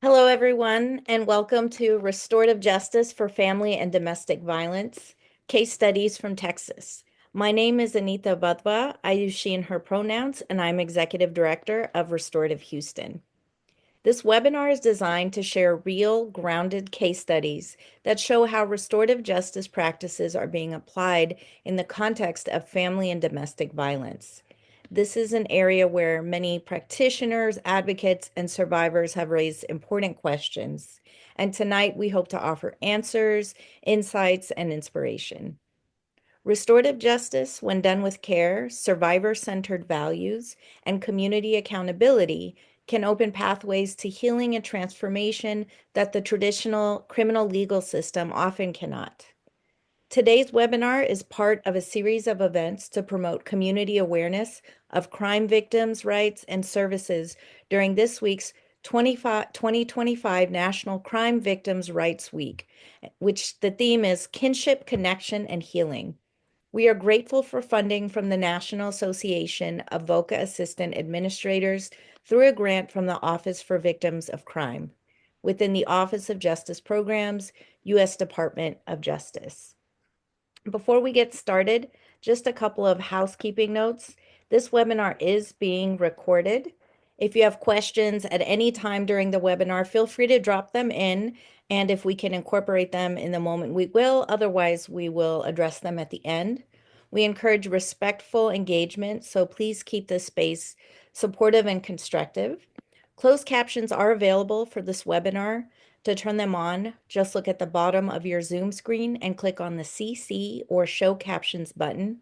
Hello, everyone, and welcome to Restorative Justice for Family and Domestic Violence, Case Studies from Texas. My name is Anita Badwa. I use she and her pronouns, and I'm Executive Director of Restorative Houston. This webinar is designed to share real, grounded case studies that show how restorative justice practices are being applied in the context of family and domestic violence. This is an area where many practitioners, advocates, and survivors have raised important questions. And tonight we hope to offer answers, insights, and inspiration. Restorative justice, when done with care, survivor-centered values, and community accountability, can open pathways to healing and transformation that the traditional criminal legal system often cannot. Today's webinar is part of a series of events to promote community awareness of crime victims' rights and services during this week's 2025 National Crime Victims' Rights Week, which the theme is Kinship, Connection, and Healing. We are grateful for funding from the National Association of VOCA Assistant Administrators through a grant from the Office for Victims of Crime within the Office of Justice Programs, U.S. Department of Justice. Before we get started, just a couple of housekeeping notes. This webinar is being recorded. If you have questions at any time during the webinar, feel free to drop them in, and if we can incorporate them in the moment, we will. Otherwise, we will address them at the end. We encourage respectful engagement, so please keep this space supportive and constructive. Closed captions are available for this webinar. To turn them on, just look at the bottom of your Zoom screen and click on the CC or Show Captions button.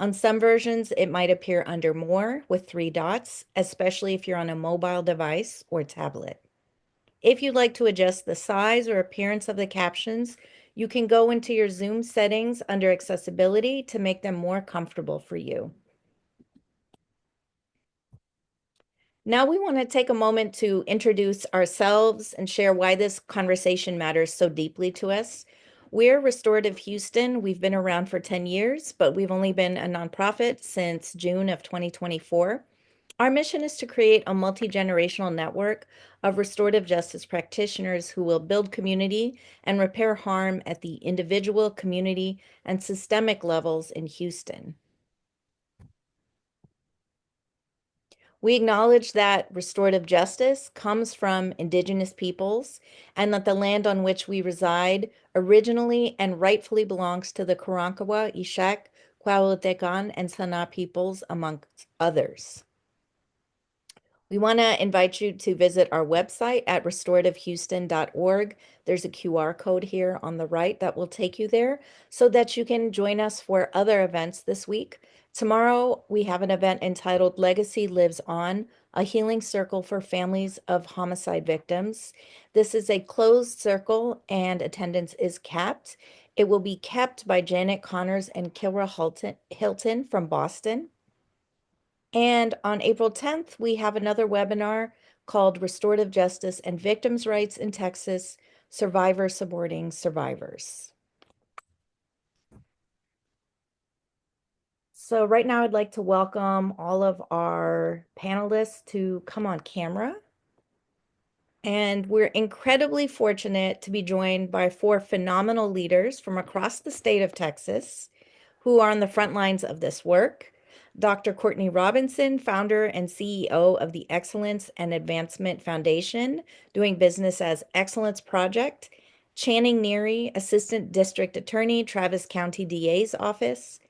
On some versions, it might appear under More with 3 dots, especially if you're on a mobile device or tablet. If you'd like to adjust the size or appearance of the captions, you can go into your Zoom settings under Accessibility to make them more comfortable for you. Now we want to take a moment to introduce ourselves and share why this conversation matters so deeply to us. We're Restorative Houston. We've been around for 10 years, but we've only been a nonprofit since June of 2024. Our mission is to create a multi-generational network of restorative justice practitioners who will build community and repair harm at the individual, community, and systemic levels in Houston. We acknowledge that restorative justice comes from Indigenous peoples and that the land on which we reside originally and rightfully belongs to the Karankawa, Ishak, Kwaotecan, and Sana peoples, amongst others. We want to invite you to visit our website at restorativehouston.org. There's a QR code here on the right that will take you there so that you can join us for other events this week. Tomorrow, we have an event entitled Legacy Lives On, a healing circle for families of homicide victims. This is a closed circle and attendance is capped. It will be kept by Janet Connors and Kilra Hilton from Boston. And on April 10th, we have another webinar called Restorative Justice and Victims' Rights in Texas, Survivors Supporting Survivors. So right now I'd like to welcome all of our panelists to come on camera. And we're incredibly fortunate to be joined by 4 phenomenal leaders from across the state of Texas who are on the front lines of this work. Dr. Courtney Robinson, founder and CEO of the Excellence and Advancement Foundation, doing business as Excellence Project. Channing Neary, Assistant District Attorney, Travis County DA's Office.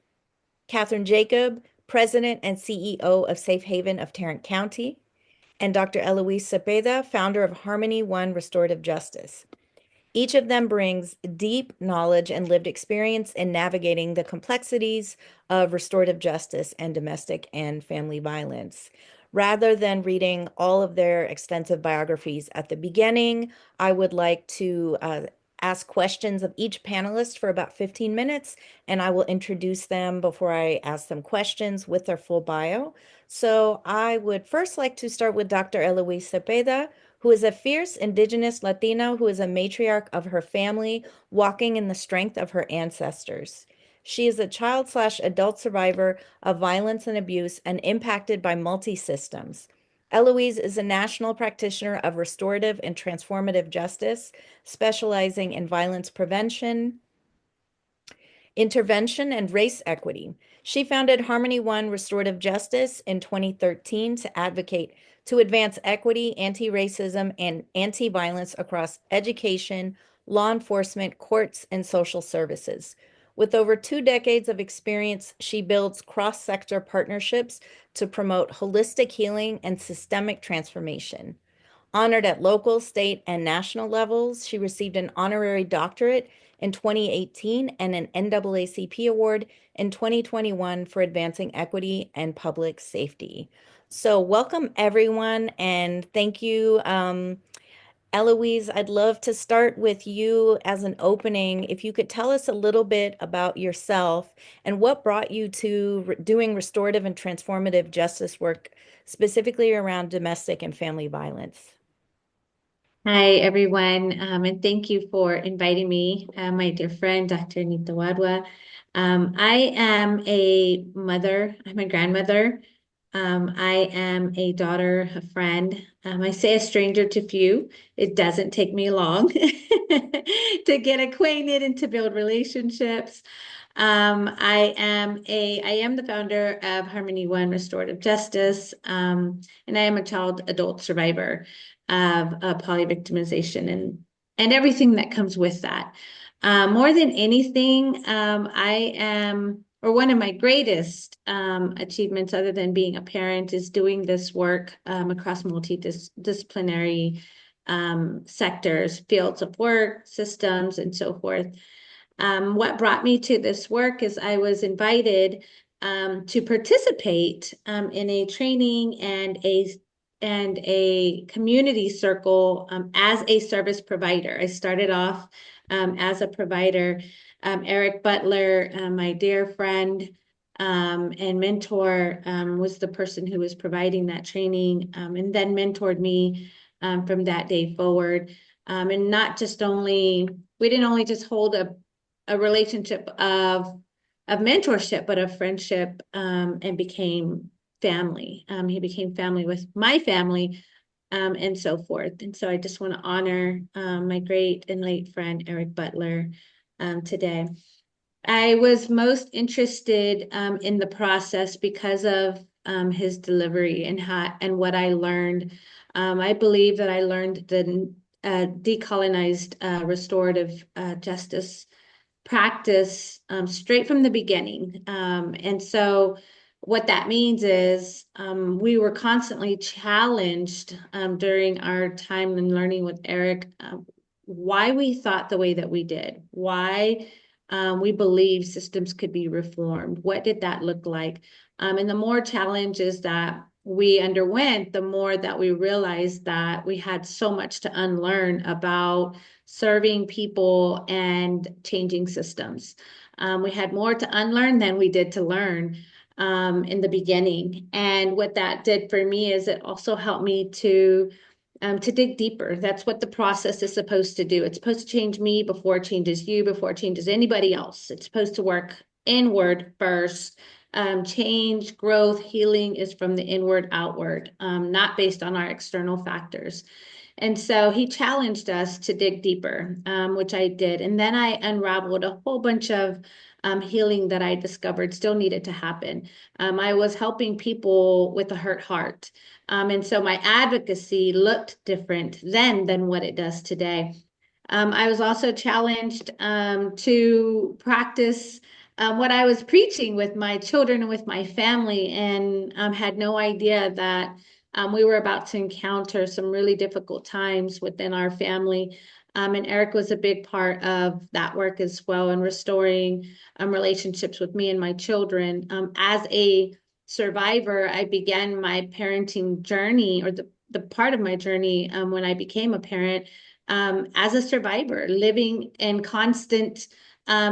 Kathryn Jacob, President and CEO of SafeHaven of Tarrant County. And Dr. Eloise Sepeda, founder of Harmony One Restorative Justice. Each of them brings deep knowledge and lived experience in navigating the complexities of restorative justice and domestic and family violence. Rather than reading all of their extensive biographies at the beginning, I would like to ask questions of each panelist for about 15 minutes, and I will introduce them before I ask them questions with their full bio. So I would first like to start with Dr. Eloise Sepeda, who is a fierce Indigenous Latina who is a matriarch of her family, walking in the strength of her ancestors. She is a child/adult survivor of violence and abuse and impacted by multi-systems. Eloise is a national practitioner of restorative and transformative justice, specializing in violence prevention, intervention, and race equity. She founded Harmony One Restorative Justice in 2013 to advocate to advance equity, anti-racism, and anti-violence across education, law enforcement, courts, and social services. With over 2 decades of experience, she builds cross-sector partnerships to promote holistic healing and systemic transformation. Honored at local, state, and national levels, she received an honorary doctorate in 2018 and an NAACP award in 2021 for advancing equity and public safety. So, welcome everyone, and thank you. Eloise, I'd love to start with you as an opening. If you could tell us a little bit about yourself and what brought you to doing restorative and transformative justice work, specifically around domestic and family violence. Hi, everyone, and thank you for inviting me, my dear friend, Dr. Anita Wadwa. I am a mother, I'm a grandmother. I am a daughter, a friend. I say a stranger to few. It doesn't take me long to get acquainted and to build relationships. I am the founder of Harmony One Restorative Justice, and I am a child adult survivor of polyvictimization and everything that comes with that. More than anything, I am, or one of my greatest achievements, other than being a parent, is doing this work across multidisciplinary sectors, fields of work, systems, and so forth. What brought me to this work is I was invited to participate in a training and a community circle as a service provider. I started off as a provider. Eric Butler, my dear friend and mentor, was the person who was providing that training and then mentored me from that day forward. And not just only, we didn't only just hold a relationship of mentorship, but of friendship, and became family. He became family with my family, and so forth. And so I just want to honor my great and late friend, Eric Butler, today. I was most interested in the process because of his delivery and what I learned. I believe that I learned the decolonized restorative justice practice straight from the beginning. And so what that means is we were constantly challenged during our time in learning with Eric why we thought the way that we did, why we believe systems could be reformed. What did that look like? And the more challenges that we underwent, the more that we realized that we had so much to unlearn about serving people and changing systems. We had more to unlearn than we did to learn in the beginning. And what that did for me is it also helped me to dig deeper. That's what the process is supposed to do. It's supposed to change me before it changes you, before it changes anybody else. It's supposed to work inward first. Change, growth, healing is from the inward outward, not based on our external factors. And so he challenged us to dig deeper, which I did. And then I unraveled a whole bunch of healing that I discovered still needed to happen. I was helping people with a hurt heart. And so my advocacy looked different then than what it does today. I was also challenged to practice what I was preaching with my children and with my family, and had no idea that we were about to encounter some really difficult times within our family. And Eric was a big part of that work as well, and restoring relationships with me and my children. As a survivor, I began my parenting journey, or the part of my journey when I became a parent, as a survivor, living in constant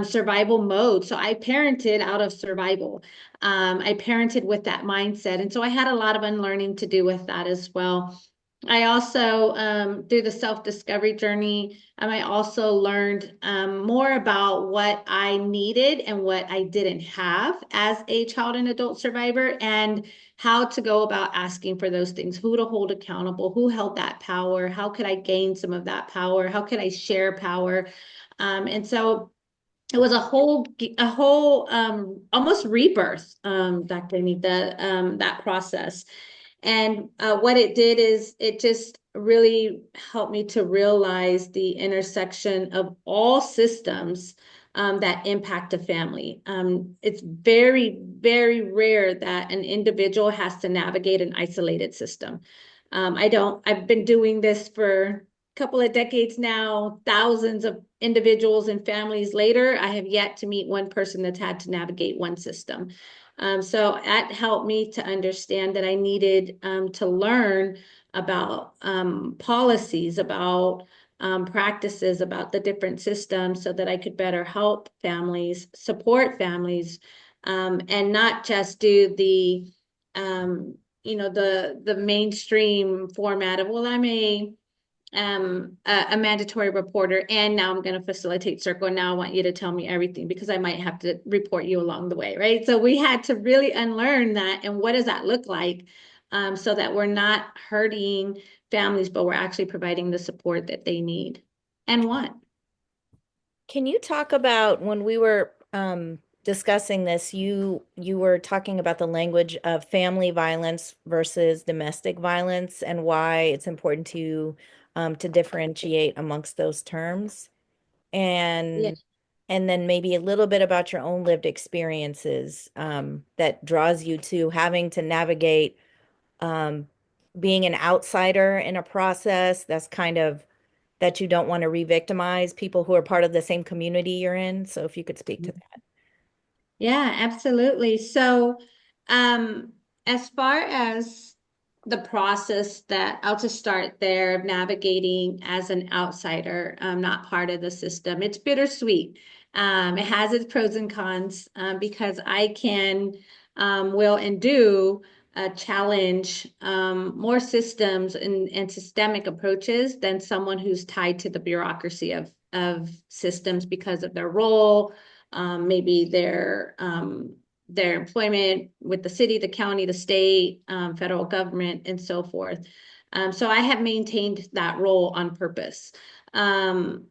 survival mode. So I parented out of survival. I parented with that mindset. And so I had a lot of unlearning to do with that as well. I also, through the self-discovery journey, I also learned more about what I needed and what I didn't have as a child and adult survivor, and how to go about asking for those things, who to hold accountable, who held that power, how could I gain some of that power, how could I share power. And so it was a whole almost rebirth, Dr. Anita, that process. And what it did is it just really helped me to realize the intersection of all systems that impact a family. It's very, very rare that an individual has to navigate an isolated system. I've been doing this for a couple of decades now, thousands of individuals and families later. I have yet to meet one person that's had to navigate one system. So that helped me to understand that I needed to learn about policies, about practices, about the different systems so that I could better help families, support families, and not just do um, the mainstream format of, well, I'm a mandatory reporter, and now I'm going to facilitate circle. Now I want you to tell me everything because I might have to report you along the way, right? So we had to really unlearn that, and what does that look like, so that we're not hurting families, but we're actually providing the support that they need and want. Can you talk about when we were discussing this, you were talking about the language of family violence versus domestic violence and why it's important to differentiate amongst those terms, Yeah. and and then maybe a little bit about your own lived experiences that draws you to having to navigate um, being an outsider in a process that's kind of that you don't want to re-victimize people who are part of the same community you're in. So if you could speak to that. Yeah, absolutely. So, um, as far as the process that I'll just start there of navigating as an outsider, not part of the system, it's bittersweet. It has its pros and cons, because I can, will, and do challenge more systems and systemic approaches than someone who's tied to the bureaucracy of systems because of their role, maybe their employment with the city, the county, the state, federal government, and so forth. So I have maintained that role on purpose. Um,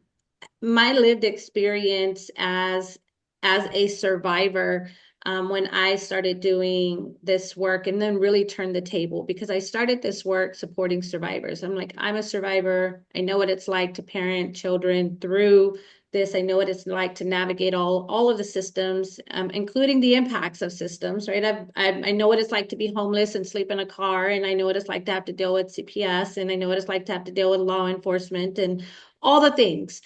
my lived experience as a survivor, when I started doing this work and then really turned the table, because I started this work supporting survivors. I'm like, I'm a survivor. I know what it's like to parent children through this. I know what it's like to navigate all of the systems, including the impacts of systems, right? I know what it's like to be homeless and sleep in a car, and I know what it's like to have to deal with CPS, and I know what it's like to have to deal with law enforcement and all the things.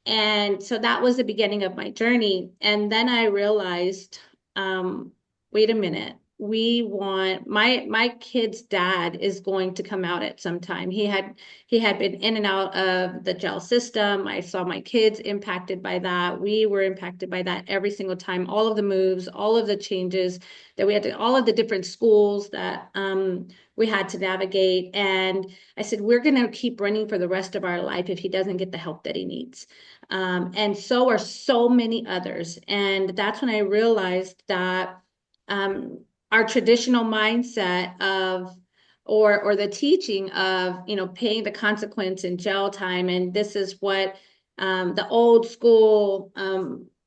And so that was the beginning of my journey. And then I realized, um, wait a minute, we want my kid's dad is going to come out at some time. He had been in and out of the jail system. I saw my kids impacted by that. We were impacted by that every single time. All of the moves, all of the changes that we had to, all of the different schools that we had to navigate. And I said, we're going to keep running for the rest of our life if he doesn't get the help that he needs. And so are so many others. And that's when I realized that our traditional mindset of or the teaching of, paying the consequence in jail time, and this is what the old school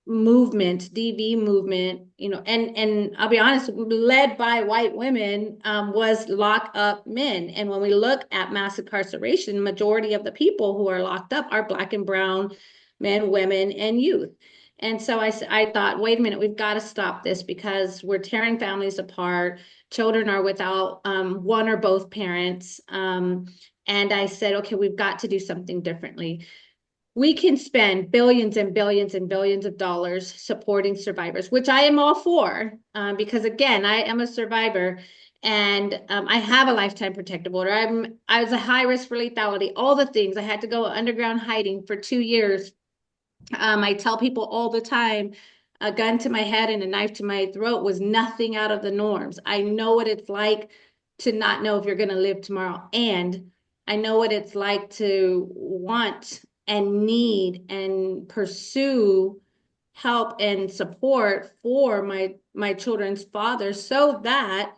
movement, DV movement, and I'll be honest, led by white women, was lock up men. And when we look at mass incarceration, majority of the people who are locked up are Black and brown men, women, and youth. And so I thought, wait a minute, we've got to stop this because we're tearing families apart. Children are without one or both parents. And I said, okay, we've got to do something differently. We can spend billions and billions and billions of dollars supporting survivors, which I am all for, because again, I am a survivor, and I have a lifetime protective order. I was a high risk for lethality, all the things. I had to go underground hiding for 2 years. I tell people all the time, a gun to my head and a knife to my throat was nothing out of the norms. I know what it's like to not know if you're going to live tomorrow. And I know what it's like to want and need and pursue help and support for my children's father so that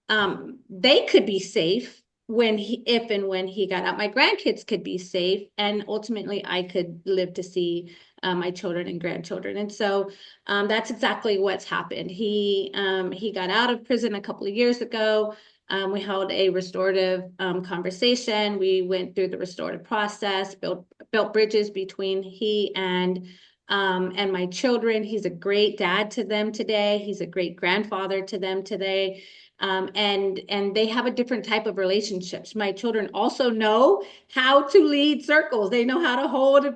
they could be safe when if and when he got out. My grandkids could be safe, and ultimately, I could live to see my children and grandchildren. And so that's exactly what's happened. He got out of prison a couple of years ago. We held a restorative conversation. We went through the restorative process, built bridges between he and my children. He's a great dad to them today. He's a great grandfather to them today. And they have a different type of relationships. My children also know how to lead circles. They know how to hold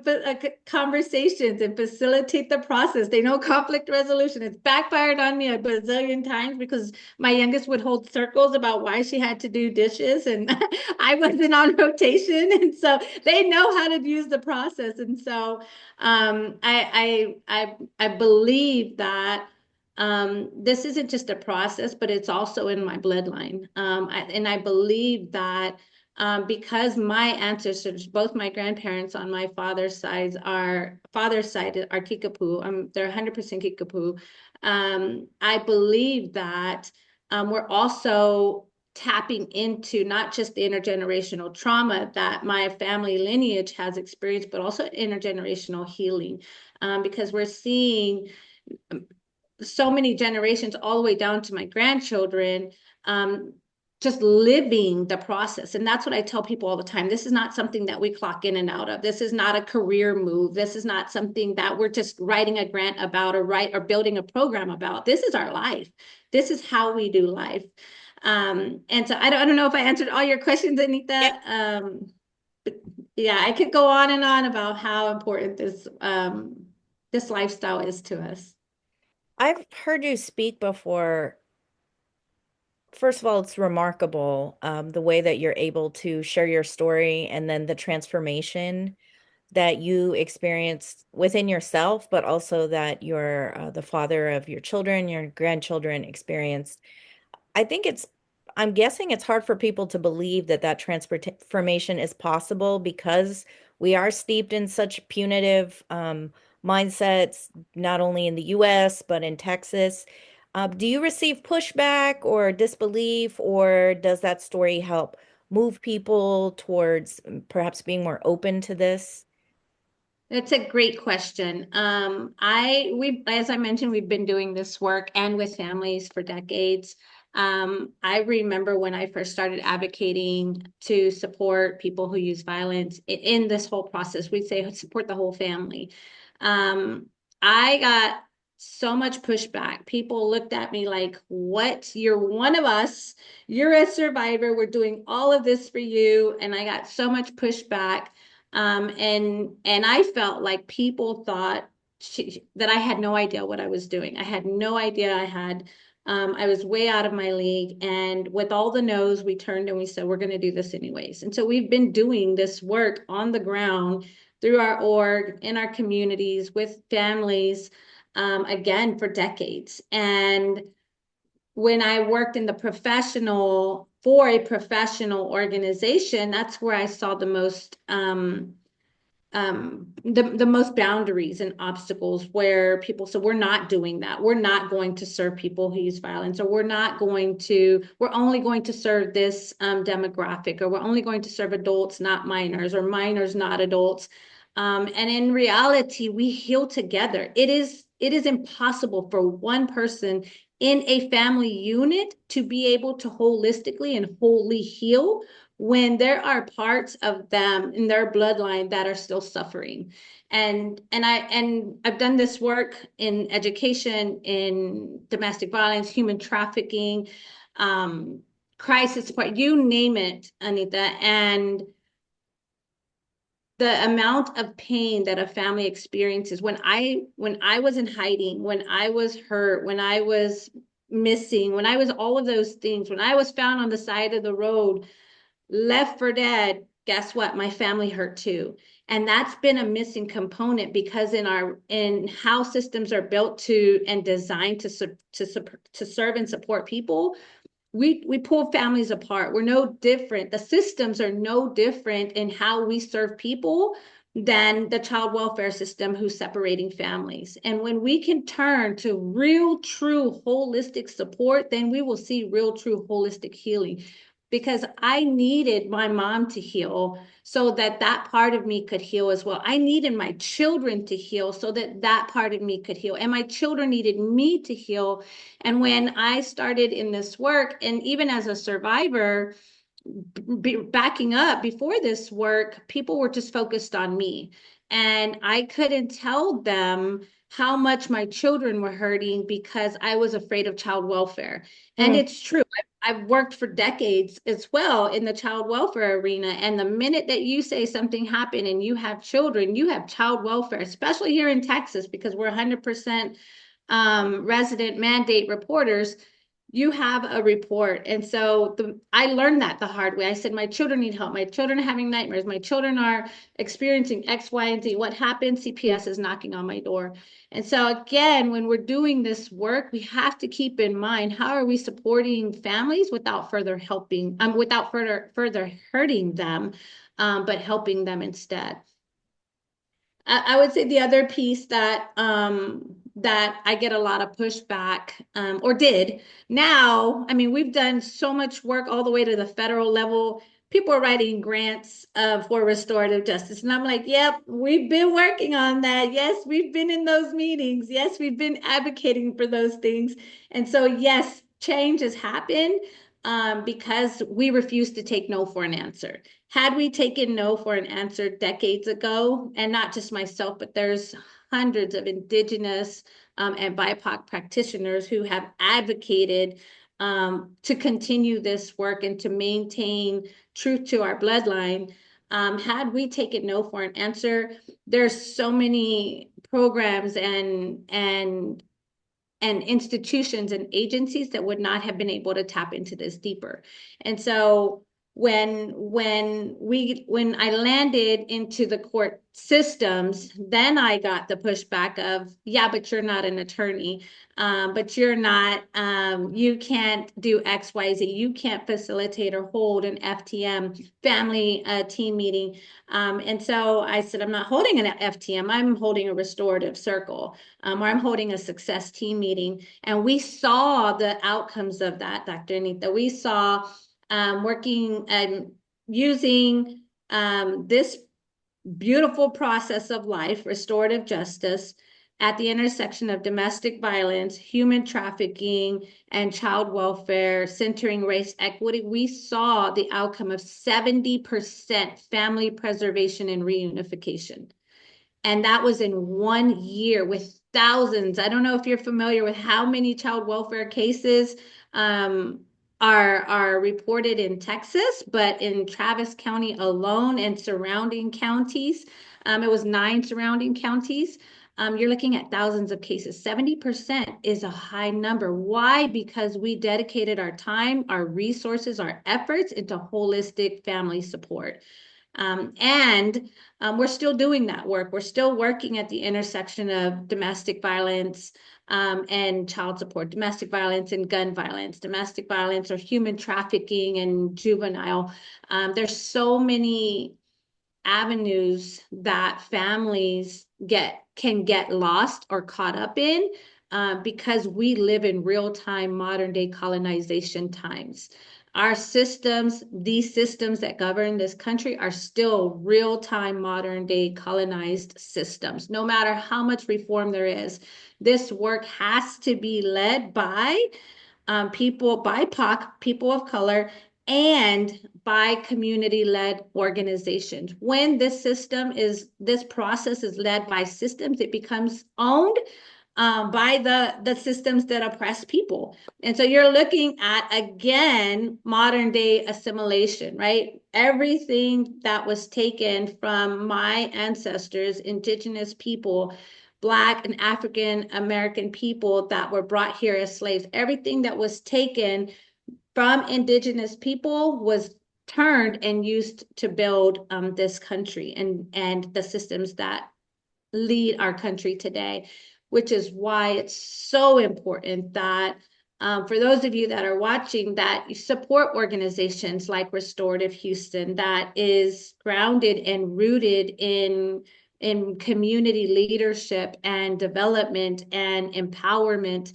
conversations and facilitate the process. They know conflict resolution. It's backfired on me a bazillion times because my youngest would hold circles about why she had to do dishes, and I wasn't on rotation, and so they know how to use the process. And so I believe that this isn't just a process, but it's also in my bloodline. And I believe that because my ancestors, both my grandparents on my father's side are Kickapoo. They're 100% Kickapoo. I believe that we're also tapping into not just the intergenerational trauma that my family lineage has experienced, but also intergenerational healing, because we're seeing so many generations all the way down to my grandchildren just living the process. And that's what I tell people all the time. This is not something that we clock in and out of. This is not a career move. This is not something that we're just writing a grant about or building a program about. This is our life. This is how we do life. And so I don't know if I answered all your questions, Yep. Anita. But yeah, I could go on and on about how important this lifestyle is to us. I've heard you speak before. First of all, it's remarkable, the way that you're able to share your story and then the transformation that you experienced within yourself, but also that your the father of your children, your grandchildren experienced. I think I'm guessing it's hard for people to believe that that transformation is possible because we are steeped in such punitive mindsets, not only in the US, but in Texas. Do you receive pushback or disbelief, or does that story help move people towards perhaps being more open to this? That's a great question. As I mentioned, we've been doing this work and with families for decades. I remember when I first started advocating to support people who use violence in this whole process, we'd say support the whole family. I got so much pushback. People looked at me like, what? You're one of us. You're a survivor. We're doing all of this for you. And I got so much pushback. And I felt like people thought that I had no idea what I was doing. I had no idea I was way out of my league. And with all the no's, we turned and we said, we're going to do this anyways. And so we've been doing this work on the ground through our org, in our communities, with families, again, for decades. And when I worked in for a professional organization, that's where I saw the most boundaries and obstacles, where people said, we're not doing that. We're not going to serve people who use violence, or we're only going to serve this demographic, or we're only going to serve adults, not minors, or minors, not adults. And in reality, we heal together. It is impossible for one person in a family unit to be able to holistically and wholly heal when there are parts of them in their bloodline that are still suffering. And I've done this work in education, in domestic violence, human trafficking, crisis support, you name it, Anita. And the amount of pain that a family experiences when I was in hiding, when I was hurt, when I was missing, when I was all of those things, when I was found on the side of the road, left for dead, guess what? My family hurt too. And that's been a missing component, because in how systems are built to and designed to serve and support people, we pull families apart. We're no different. The systems are no different in how we serve people than the child welfare system who's separating families. And when we can turn to real, true, holistic support, then we will see real, true, holistic healing. Because I needed my mom to heal so that that part of me could heal as well. I needed my children to heal so that that part of me could heal. And my children needed me to heal. And when I started in this work, and even as a survivor, backing up before this work, people were just focused on me. And I couldn't tell them how much my children were hurting because I was afraid of child welfare. And Mm. it's true. I've worked for decades as well in the child welfare arena. And the minute that you say something happened and you have children, you have child welfare, especially here in Texas, because we're 100% resident mandate reporters, you have a report. And so I learned that the hard way. I said, my children need help. My children are having nightmares. My children are experiencing X, Y, and Z. What happened? CPS is knocking on my door. And so again, when we're doing this work, we have to keep in mind, how are we supporting families without further helping, without further hurting them, but helping them instead. I would say the other piece that I get a lot of pushback, or did now. I mean, we've done so much work all the way to the federal level. People are writing grants for restorative justice, and I'm like, yep, we've been working on that. Yes, we've been in those meetings. Yes, we've been advocating for those things. And so, yes, change has happened because we refuse to take no for an answer. Had we taken no for an answer decades ago, and not just myself, but there's hundreds of Indigenous and BIPOC practitioners who have advocated to continue this work and to maintain truth to our bloodline. Had we taken no for an answer, there's so many programs and institutions and agencies that would not have been able to tap into this deeper. And so when I landed into the court systems, then I got the pushback of, yeah, but you're not an attorney, but you're not, you can't do XYZ, you can't facilitate or hold an FTM, family team meeting. And so I said, I'm not holding an FTM, I'm holding a restorative circle, or I'm holding a success team meeting. And we saw the outcomes of that, Dr. Anita. We saw working and using this beautiful process of life, restorative justice, at the intersection of domestic violence, human trafficking, and child welfare, centering race equity. We saw the outcome of 70% family preservation and reunification. And that was in 1 year with thousands. I don't know if you're familiar with how many child welfare cases are reported in Texas, but in Travis County alone and surrounding counties, it was 9 surrounding counties. You're looking at thousands of cases. 70% is a high number. Why? Because we dedicated our time, our resources, our efforts into holistic family support. And we're still doing that work. We're still working at the intersection of domestic violence and child support, domestic violence and gun violence, domestic violence or human trafficking and juvenile. There's so many avenues that families can get lost or caught up in because we live in real-time modern day colonization times. Our systems, these systems that govern this country, are still real-time modern day colonized systems. No matter how much reform there is, this work has to be led by people, BIPOC, people of color, and by community-led organizations. When this process is led by systems, it becomes owned by the systems that oppress people. And so you're looking at, again, modern day assimilation, right? Everything that was taken from my ancestors, Indigenous people, Black and African American people that were brought here as slaves, everything that was taken from Indigenous people was turned and used to build this country and the systems that lead our country today, which is why it's so important that For those of you that are watching, that you support organizations like Restorative Houston, that is grounded and rooted in community leadership and development and empowerment.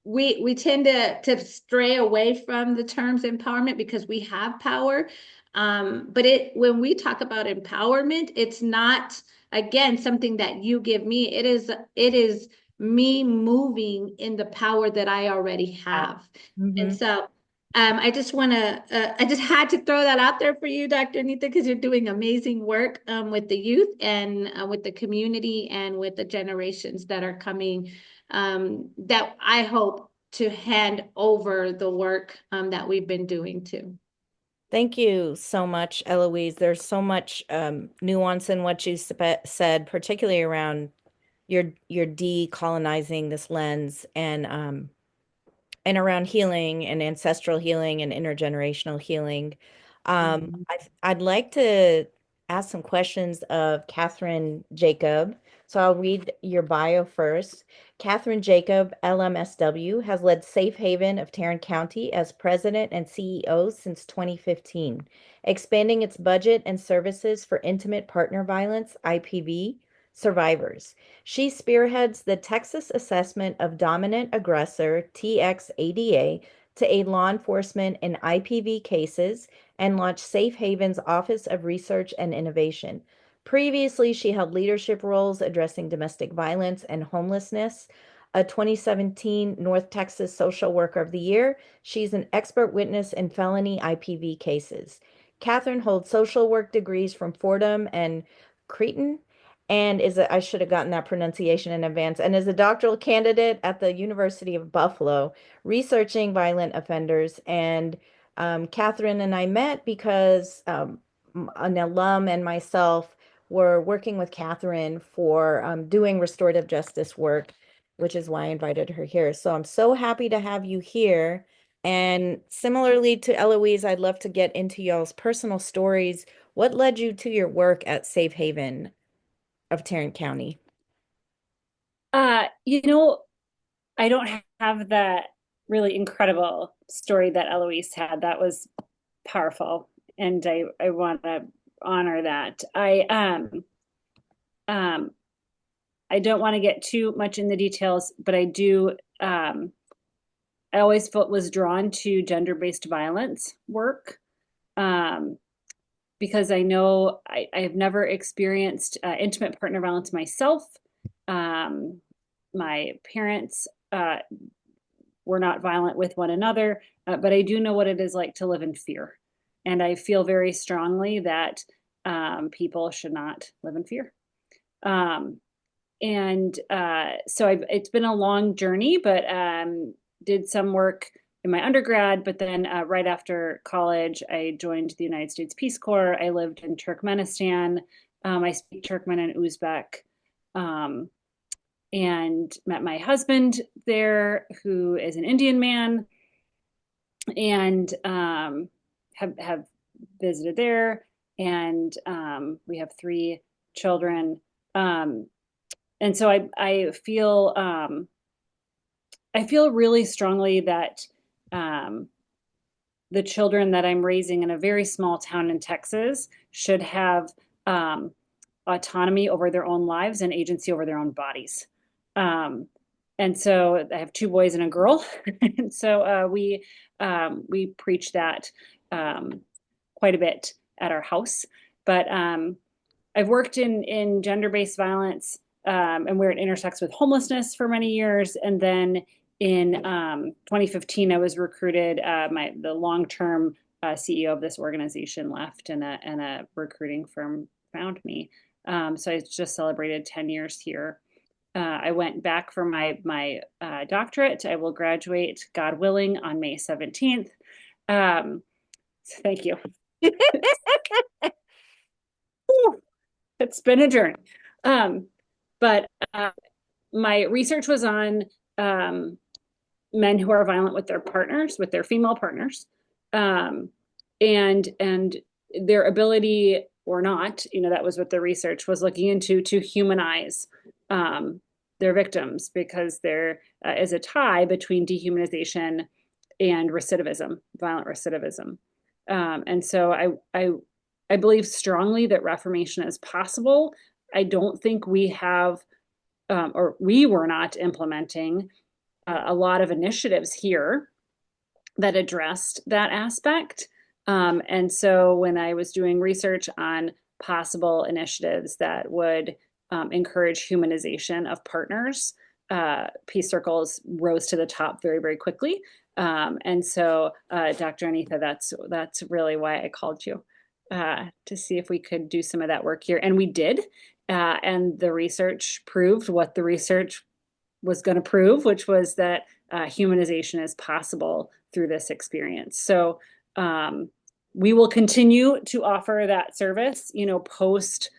We tend to stray away from the terms empowerment because we have power. But when we talk about empowerment, it's not, again, something that you give me. It is me moving in the power that I already have. And Mm-hmm. so I just want to, I just had to throw that out there for you, Dr. Anita, because you're doing amazing work with the youth and with the community and with the generations that are coming, that I hope to hand over the work that we've been doing to. Thank you so much, Eloise. There's so much nuance in what you said, particularly around your decolonizing this lens and around healing and ancestral healing and intergenerational healing. Mhm. I'd like to ask some questions of Kathryn Jacob. So I'll read your bio first. Kathryn Jacob, LMSW, has led SafeHaven of Tarrant County as president and CEO since 2015, expanding its budget and services for intimate partner violence, IPV, survivors. She spearheads the Texas Assessment of Dominant Aggressor, TXADA, to aid law enforcement in IPV cases and launched Safe Haven's Office of Research and Innovation. Previously, she held leadership roles addressing domestic violence and homelessness. A 2017 North Texas Social Worker of the Year, she's an expert witness in felony IPV cases. Kathryn holds social work degrees from Fordham and Creighton and I should have gotten that pronunciation in advance, and is a doctoral candidate at the University of Buffalo, researching violent offenders. And Kathryn and I met because an alum and myself were working with Kathryn for doing restorative justice work, which is why I invited her here. So I'm so happy to have you here. And similarly to Eloise, I'd love to get into y'all's personal stories. What led you to your work at Safe Haven of Tarrant County? You know, I don't have that really incredible story that Eloise had. That was powerful, and I want to honor that. Um I don't want to get too much in the details, but I do I always felt was drawn to gender-based violence work. Um because I know I have never experienced intimate partner violence myself. Um, my parents were not violent with one another, but I do know what it is like to live in fear. And I feel very strongly that people should not live in fear. Um, and it's been a long journey, but did some work in my undergrad. But then right after college, I joined the United States Peace Corps. I lived in Turkmenistan. I speak Turkmen and Uzbek. Um, and met my husband there, who is an Indian man, and have visited there. And we have 3 children. Um, and so I feel really strongly that um, the children that I'm raising in a very small town in Texas should have um, autonomy over their own lives and agency over their own bodies. Um, and so I have 2 boys and a girl, and so we preach that um, quite a bit at our house. But I've worked in gender-based violence, and where it intersects with homelessness for many years, and then in 2015, I was recruited. The long-term CEO of this organization left, and a recruiting firm found me. So I just celebrated 10 years here. I went back for my doctorate. I will graduate, God willing, on May 17th. So thank you. It's been a journey. Um, but my research was on men who are violent with their partners, with their female partners, um, and their ability or not. That was what the research was looking into, to humanize their victims, because there is a tie between dehumanization and recidivism, violent recidivism. And so I believe strongly that reformation is possible. I don't think we have, or we were not implementing a lot of initiatives here that addressed that aspect. And so when I was doing research on possible initiatives that would encourage humanization of partners, peace circles rose to the top very, very quickly. And so, Dr. Anita, that's really why I called you, to see if we could do some of that work here. And we did. And the research proved what the research was going to prove, which was that humanization is possible through this experience. So we will continue to offer that service, post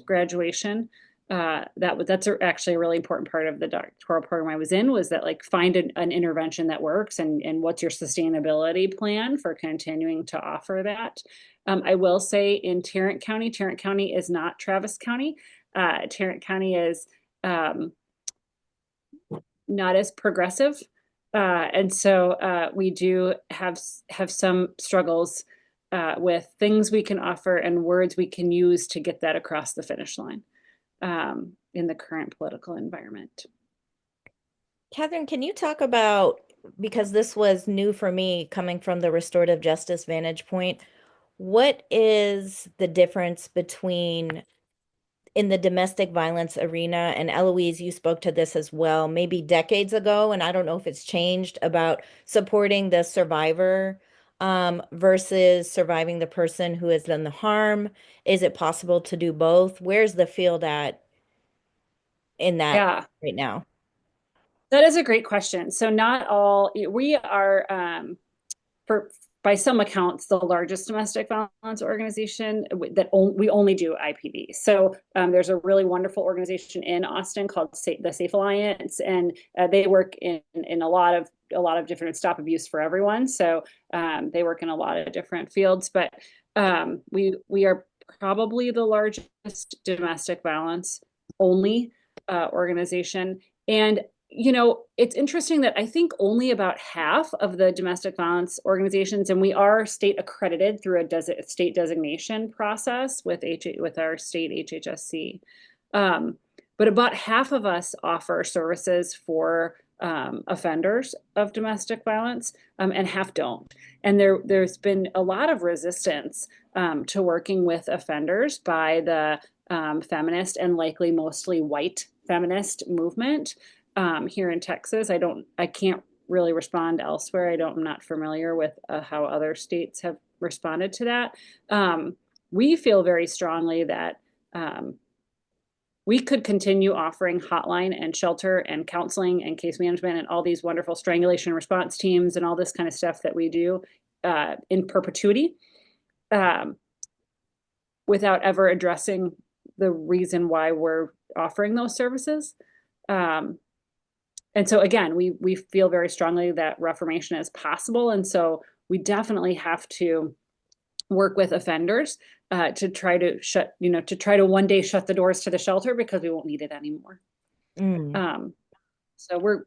graduation. That's actually a really important part of the doctoral program I was in, was that, like, find an intervention that works, and what's your sustainability plan for continuing to offer that. I will say, in Tarrant County is not Travis County. Tarrant County is not as progressive. And so we do have some struggles with things we can offer and words we can use to get that across the finish line in the current political environment. Kathryn, can you talk about, because this was new for me coming from the restorative justice vantage point, what is the difference between in the domestic violence arena, and Eloise, you spoke to this as well, maybe decades ago, and I don't know if it's changed, about supporting the survivor versus surviving the person who has done the harm? Is it possible to do both? Where's the field at in that Yeah, right now? that is a great question. So not all, we are, for by some accounts, the largest domestic violence organization that we only do IPV. So there's a really wonderful organization in Austin called the Safe Alliance, and they work in a lot of different stop abuse for everyone. So they work in a lot of different fields, but we are probably the largest domestic violence only organization. And it's interesting that I think only about half of the domestic violence organizations, and we are state accredited through a state designation process with our state HHSC, but about half of us offer services for offenders of domestic violence, and half don't. And there's been a lot of resistance to working with offenders by the feminist and likely mostly white feminist movement. Here in Texas. I can't really respond elsewhere. I'm not familiar with how other states have responded to that. We feel very strongly that we could continue offering hotline and shelter and counseling and case management and all these wonderful strangulation response teams and all this kind of stuff that we do in perpetuity, without ever addressing the reason why we're offering those services. And so again, we feel very strongly that reformation is possible. And so we definitely have to work with offenders to try to one day shut the doors to the shelter, because we won't need it anymore. So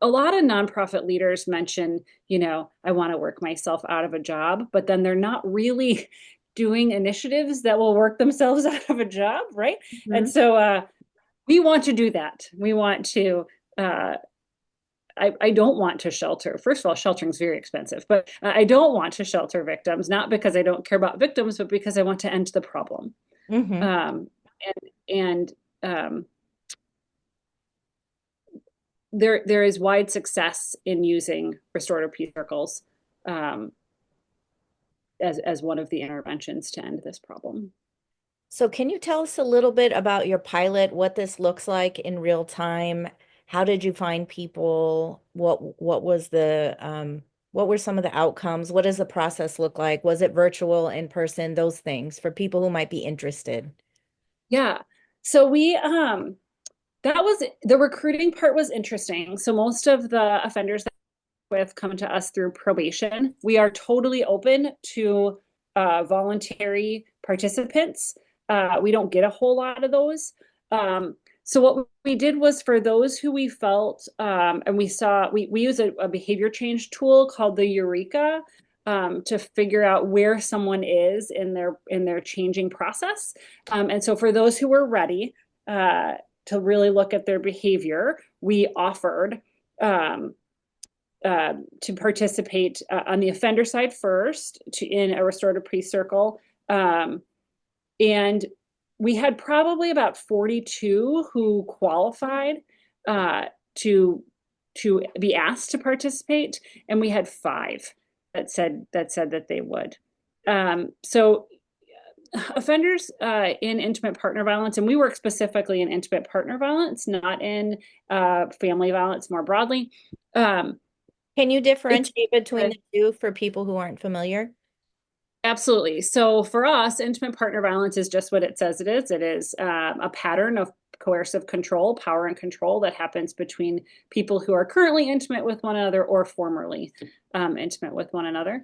a lot of nonprofit leaders mention, I want to work myself out of a job, but then they're not really doing initiatives that will work themselves out of a job, right? Mm-hmm. And so we want to do that. We want to I don't want to shelter. First of all, sheltering is very expensive, but I don't want to shelter victims, not because I don't care about victims, but because I want to end the problem. Mm-hmm. There is wide success in using restorative peace circles as one of the interventions to end this problem. So can you tell us a little bit about your pilot, what this looks like in real time? How did you find people? What was what were some of the outcomes? What does the process look like? Was it virtual, in person, those things for people who might be interested? Yeah. So the recruiting part was interesting. So most of the offenders that with come to us through probation. We are totally open to voluntary participants. We don't get a whole lot of those. So what we did was for those who we felt, and we use a behavior change tool called the Eureka, to figure out where someone is in their changing process. And so for those who were ready to really look at their behavior, we offered to participate on the offender side first in a restorative pre-circle. And we had probably about 42 who qualified to be asked to participate, and we had 5 that said that they would. So offenders in intimate partner violence, and we work specifically in intimate partner violence, not in family violence more broadly. Can you differentiate between the two for people who aren't familiar? Absolutely. So for us, intimate partner violence is just what it says it is. It is a pattern of coercive control, power and control that happens between people who are currently intimate with one another or formerly intimate with one another.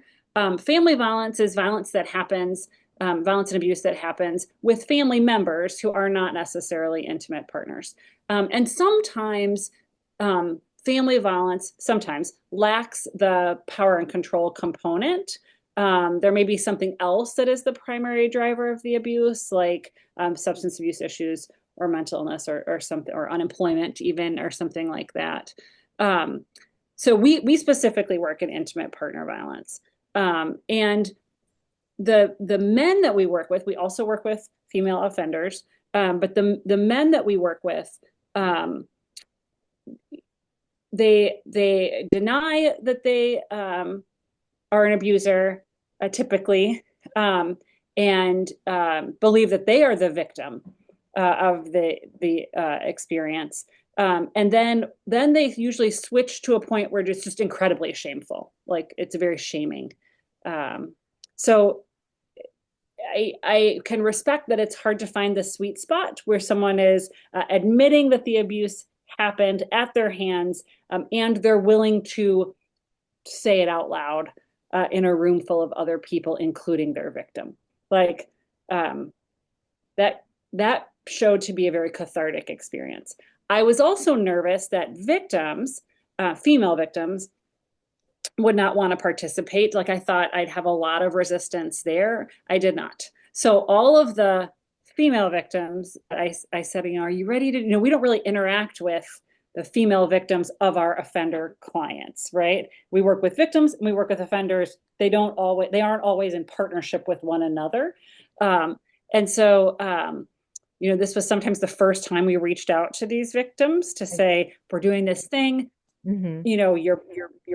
Family violence is violence that happens, violence and abuse that happens with family members who are not necessarily intimate partners. And sometimes family violence sometimes lacks the power and control component. There may be something else that is the primary driver of the abuse, like substance abuse issues or mental illness or something, or unemployment even, or something like that. So we specifically work in intimate partner violence. And the men that we work with, we also work with female offenders, but the men that we work with, they deny that they are an abuser, typically, and believe that they are the victim of the experience. And then they usually switch to a point where it's just incredibly shameful. Like it's very shaming. So I can respect that it's hard to find the sweet spot where someone is admitting that the abuse happened at their hands, and they're willing to say it out loud in a room full of other people, including their victim. Like that showed to be a very cathartic experience. I was also nervous that victims, female victims, would not want to participate. Like I thought I'd have a lot of resistance there. I did not. So all of the female victims, I said, are you ready to, we don't really interact with the female victims of our offender clients, right? We work with victims and we work with offenders. They aren't always in partnership with one another. And so, this was sometimes the first time we reached out to these victims to say, we're doing this thing. Mm-hmm. Your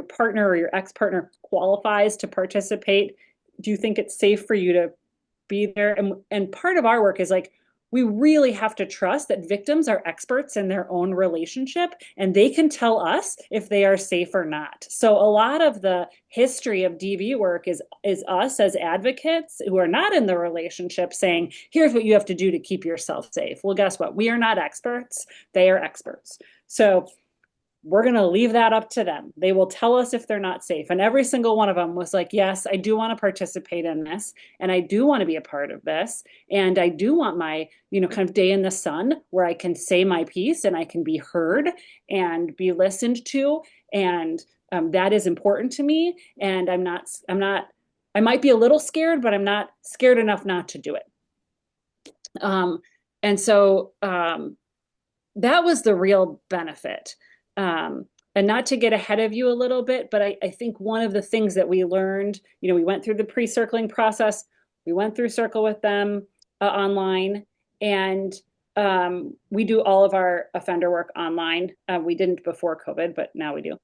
partner or your ex-partner qualifies to participate. Do you think it's safe for you to be there? And part of our work is like, we really have to trust that victims are experts in their own relationship and they can tell us if they are safe or not. So a lot of the history of DV work is us as advocates who are not in the relationship saying, here's what you have to do to keep yourself safe. Well, guess what? We are not experts. They are experts. So we're going to leave that up to them. They will tell us if they're not safe. And every single one of them was like, yes, I do want to participate in this. And I do want to be a part of this. And I do want my, kind of day in the sun where I can say my piece and I can be heard and be listened to. And that is important to me. And I might be a little scared, but I'm not scared enough not to do it. And so that was the real benefit. And not to get ahead of you a little bit, but I think one of the things that we learned, we went through the pre-circling process, we went through Circle with them online, and we do all of our offender work online. We didn't before COVID, but now we do.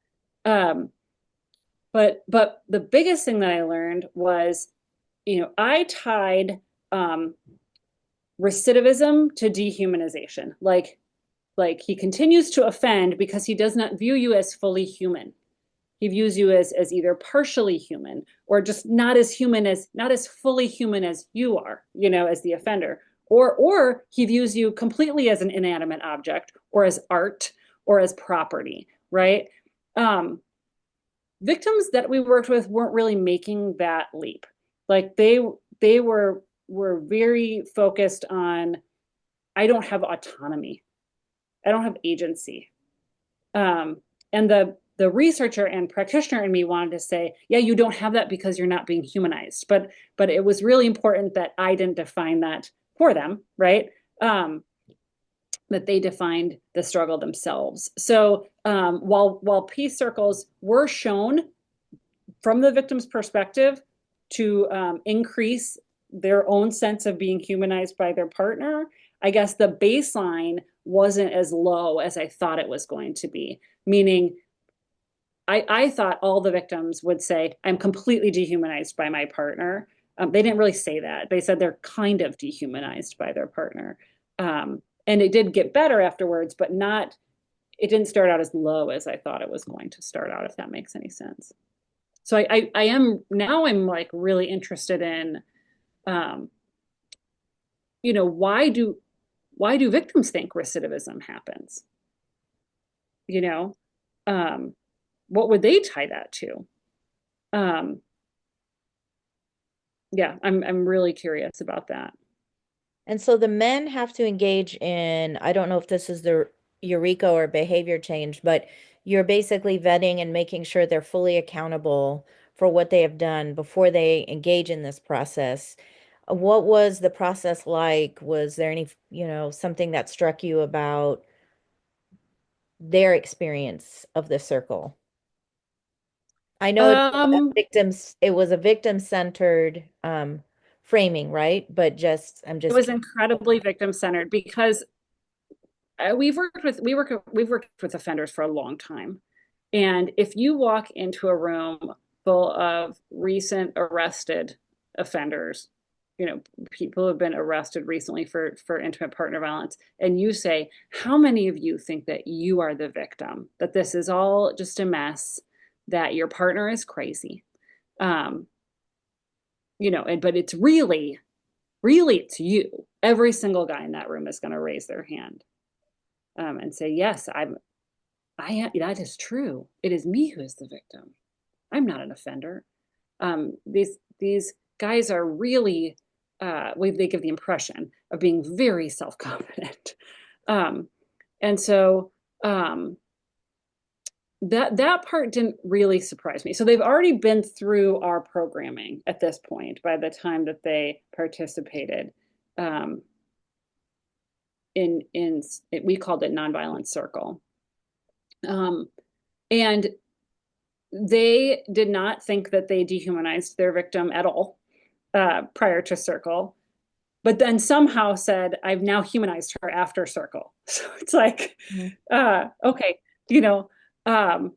But the biggest thing that I learned was, I tied recidivism to dehumanization. Like he continues to offend because he does not view you as fully human. He views you as either partially human or just not as fully human as you are, as the offender. Or he views you completely as an inanimate object or as art or as property, right? Victims that we worked with weren't really making that leap. Like they were very focused on, I don't have autonomy. I don't have agency. And the researcher and practitioner in me wanted to say, yeah, you don't have that because you're not being humanized. But it was really important that I didn't define that for them, right? That they defined the struggle themselves. So while peace circles were shown from the victim's perspective to increase their own sense of being humanized by their partner, I guess the baseline wasn't as low as I thought it was going to be. Meaning, I thought all the victims would say, I'm completely dehumanized by my partner. They didn't really say that. They said they're kind of dehumanized by their partner. And it did get better afterwards, but not, it didn't start out as low as I thought it was going to start out, if that makes any sense. So I am now I'm like really interested in, um, why do victims think recidivism happens? You know, um, what would they tie that to? Um, yeah, I'm really curious about that. And so the men have to engage in, I don't know if this is the Eureka or behavior change, but you're basically vetting and making sure they're fully accountable for what they have done before they engage in this process. What was the process like? Was there any, something that struck you about their experience of the circle? I know Um, it was a victim-centered framing, right? But I'm it just was incredibly victim centered because we've worked with offenders for a long time. And if you walk into a room full of recent arrested offenders, people who have been arrested recently for intimate partner violence, and you say, how many of you think that you are the victim, that this is all just a mess, that your partner is crazy? Um, but it's really it's you. Every single guy in that room is going to raise their hand and say, yes, that is true. It is me who is the victim. I'm not an offender. These guys are really, they give the impression of being very self-confident. Um, and so that part didn't really surprise me. So they've already been through our programming at this point by the time that they participated um, in we called it nonviolent circle. And they did not think that they dehumanized their victim at all prior to circle, but then somehow said, I've now humanized her after circle. So it's like, Mhm. okay, you know, um,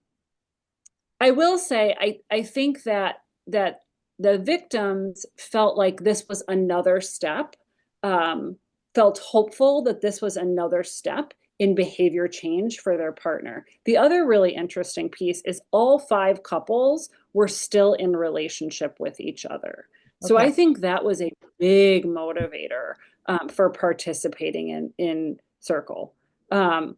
I will say, I think that the victims felt like this was another step, um, felt hopeful that this was another step in behavior change for their partner. The other really interesting piece is all five couples were still in relationship with each other. So Okay. I think that was a big motivator for participating in Circle. Um,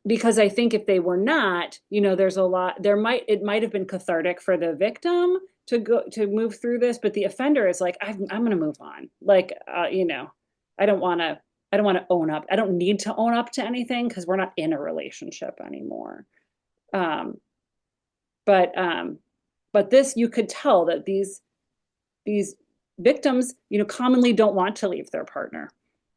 because I think if they were not, there's a lot, it might have been cathartic for the victim to move through this, but the offender is like, I'm going to move on. Like, I don't want to, I don't want to own up. I don't need to own up to anything because we're not in a relationship anymore. Um, but this, you could tell that these victims, commonly don't want to leave their partner.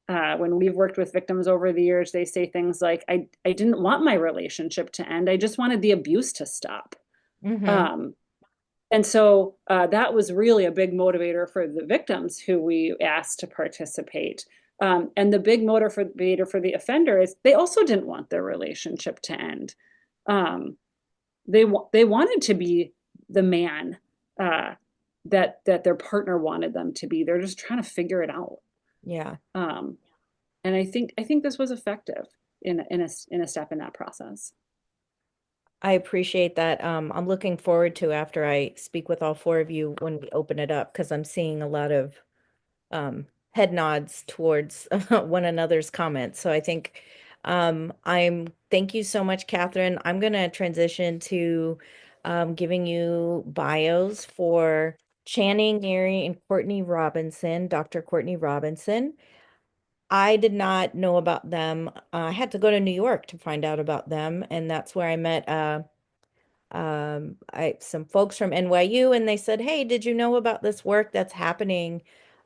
When we've worked with victims over the years, they say things like, I didn't want my relationship to end. I just wanted the abuse to stop. Mm-hmm. Um, and so that was really a big motivator for the victims who we asked to participate. And the big motivator for the offender is they also didn't want their relationship to end. Um, they wanted to be the man uh, that their partner wanted them to be. They're just trying to figure it out. Yeah. Um, and I think this was effective in a step in that process. I appreciate that. I'm looking forward to after I speak with all four of you when we open it up because I'm seeing a lot of head nods towards one another's comments. So I think thank you so much, Kathryn. I'm gonna transition to giving you bios for Channing Neary and Courtney Robinson, Dr. Courtney Robinson. I did not know about them. I had to go to New York to find out about them, and that's where I met some folks from NYU, and they said, "Hey, did you know about this work that's happening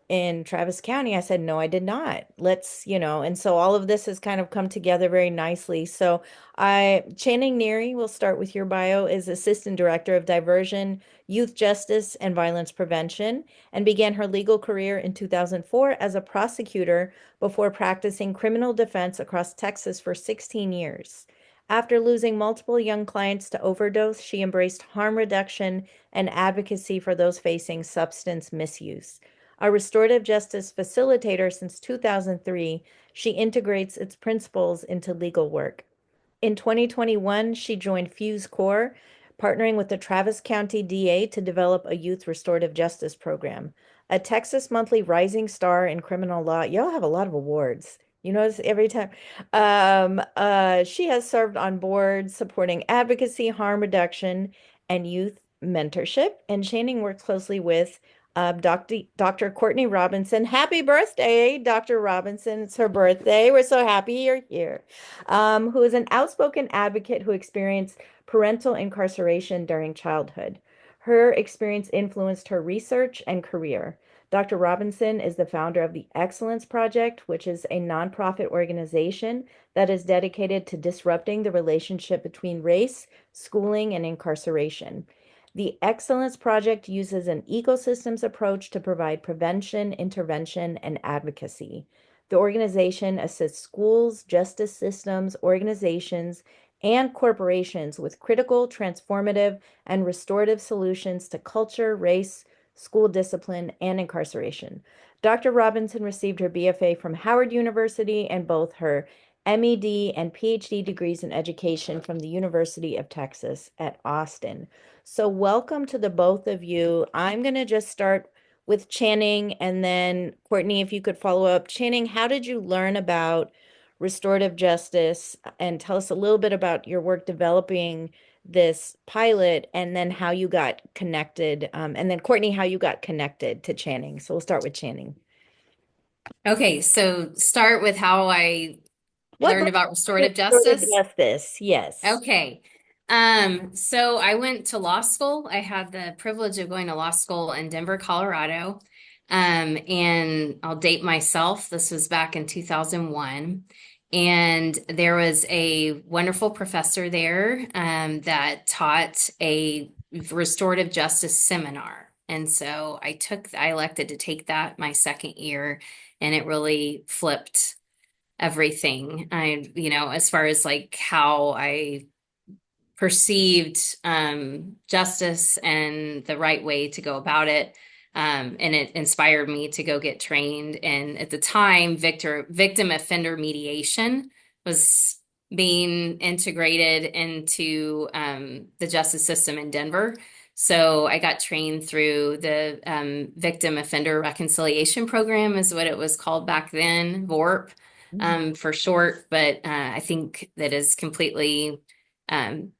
in Travis County?" I said, "No, I did not. And so all of this has kind of come together very nicely. So Channing Neary, we'll start with your bio, is Assistant Director of Diversion, Youth Justice, and Violence Prevention, and began her legal career in 2004 as a prosecutor before practicing criminal defense across Texas for 16 years. After losing multiple young clients to overdose, she embraced harm reduction and advocacy for those facing substance misuse. A restorative justice facilitator since 2003, she integrates its principles into legal work. In 2021, she joined Fuse Corps, partnering with the Travis County DA to develop a youth restorative justice program. A Texas Monthly Rising Star in criminal law. Y'all have a lot of awards. You notice every time. She has served on boards supporting advocacy, harm reduction, and youth mentorship. And Channing works closely with Dr. Courtney Robinson. Happy birthday, Dr. Robinson. It's her birthday. We're so happy you're here. Who is an outspoken advocate who experienced parental incarceration during childhood. Her experience influenced her research and career. Dr. Robinson is the founder of the Excellence Project, which is a nonprofit organization that is dedicated to disrupting the relationship between race, schooling, and incarceration. The Excellence Project uses an ecosystems approach to provide prevention, intervention, and advocacy. The organization assists schools, justice systems, organizations, and corporations with critical, transformative, and restorative solutions to culture, race, school discipline, and incarceration. Dr. Robinson received her BFA from Howard University and both her MED and PhD degrees in education from the University of Texas at Austin. So welcome to the both of you. I'm going to just start with Channing, and then Courtney, if you could follow up. Channing, how did you learn about restorative justice? And tell us a little bit about your work developing this pilot, and then how you got connected. And then Courtney, how you got connected to Channing. So we'll start with Channing. Okay, so start with how I What learned brought about you to restorative restorative justice. justice? Yes. Okay. So I went to law school. I had the privilege of going to law school in Denver, Colorado. And I'll date myself. This was back in 2001. And there was a wonderful professor there, that taught a restorative justice seminar. And so I elected to take that my second year, and it really flipped everything. As far as like how I perceived justice and the right way to go about it. And it inspired me to go get trained. And at the time, victim offender mediation was being integrated into the justice system in Denver. So I got trained through the Victim Offender Reconciliation Program, is what it was called back then, VORP, for short. But I think that is completely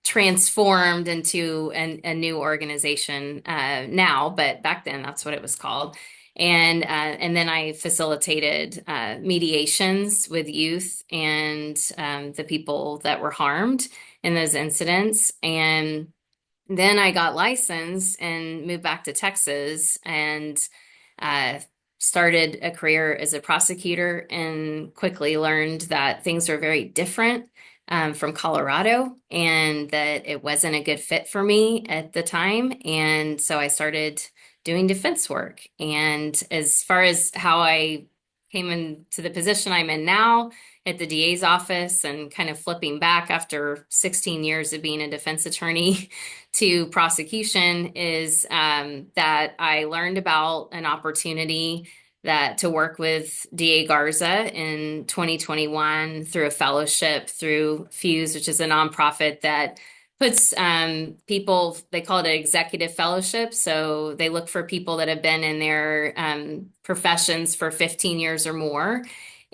transformed into a new organization now, but back then that's what it was called. And then I facilitated mediations with youth and the people that were harmed in those incidents. And then I got licensed and moved back to Texas and uh, started a career as a prosecutor, and quickly learned that things were very different from Colorado, and that it wasn't a good fit for me at the time. And so I started doing defense work. And as far as how I came into the position I'm in now at the DA's office, and kind of flipping back after 16 years of being a defense attorney to prosecution, is that I learned about an opportunity to work with DA Garza in 2021 through a fellowship through Fuse, which is a nonprofit that puts people, they call it an executive fellowship. So they look for people that have been in their professions for 15 years or more.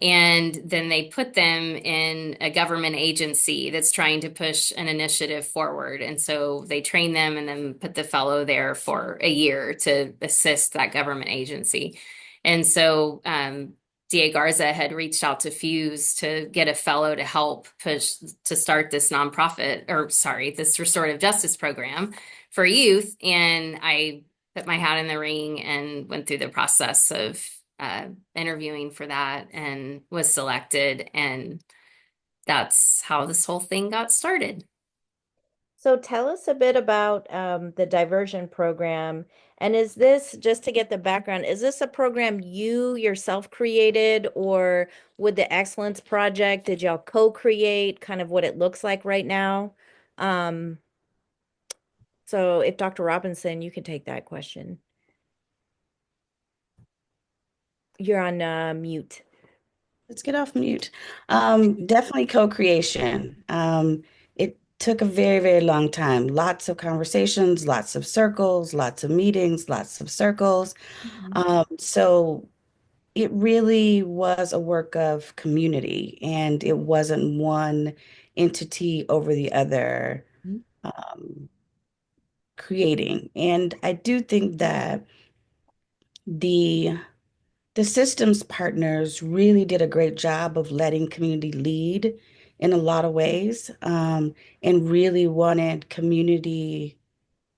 And then they put them in a government agency that's trying to push an initiative forward. And so they train them and then put the fellow there for a year to assist that government agency. And so DA Garza had reached out to Fuse to get a fellow to help push to start this nonprofit, or sorry, this restorative justice program for youth. And I put my hat in the ring and went through the process of interviewing for that and was selected. And that's how this whole thing got started. So tell us a bit about the diversion program. And is this, just to get the background, is this a program you yourself created, or with the Excellence Project, did y'all co-create kind of what it looks like right now? Um, so if Dr. Robinson, you can take that question. You're on mute. Let's get off mute. Definitely co-creation. It took a very, very long time. Lots of conversations, lots of circles, lots of meetings, lots of circles. So it really was a work of community, and it wasn't one entity over the other creating. And I do think that the the systems partners really did a great job of letting community lead in a lot of ways, and really wanted community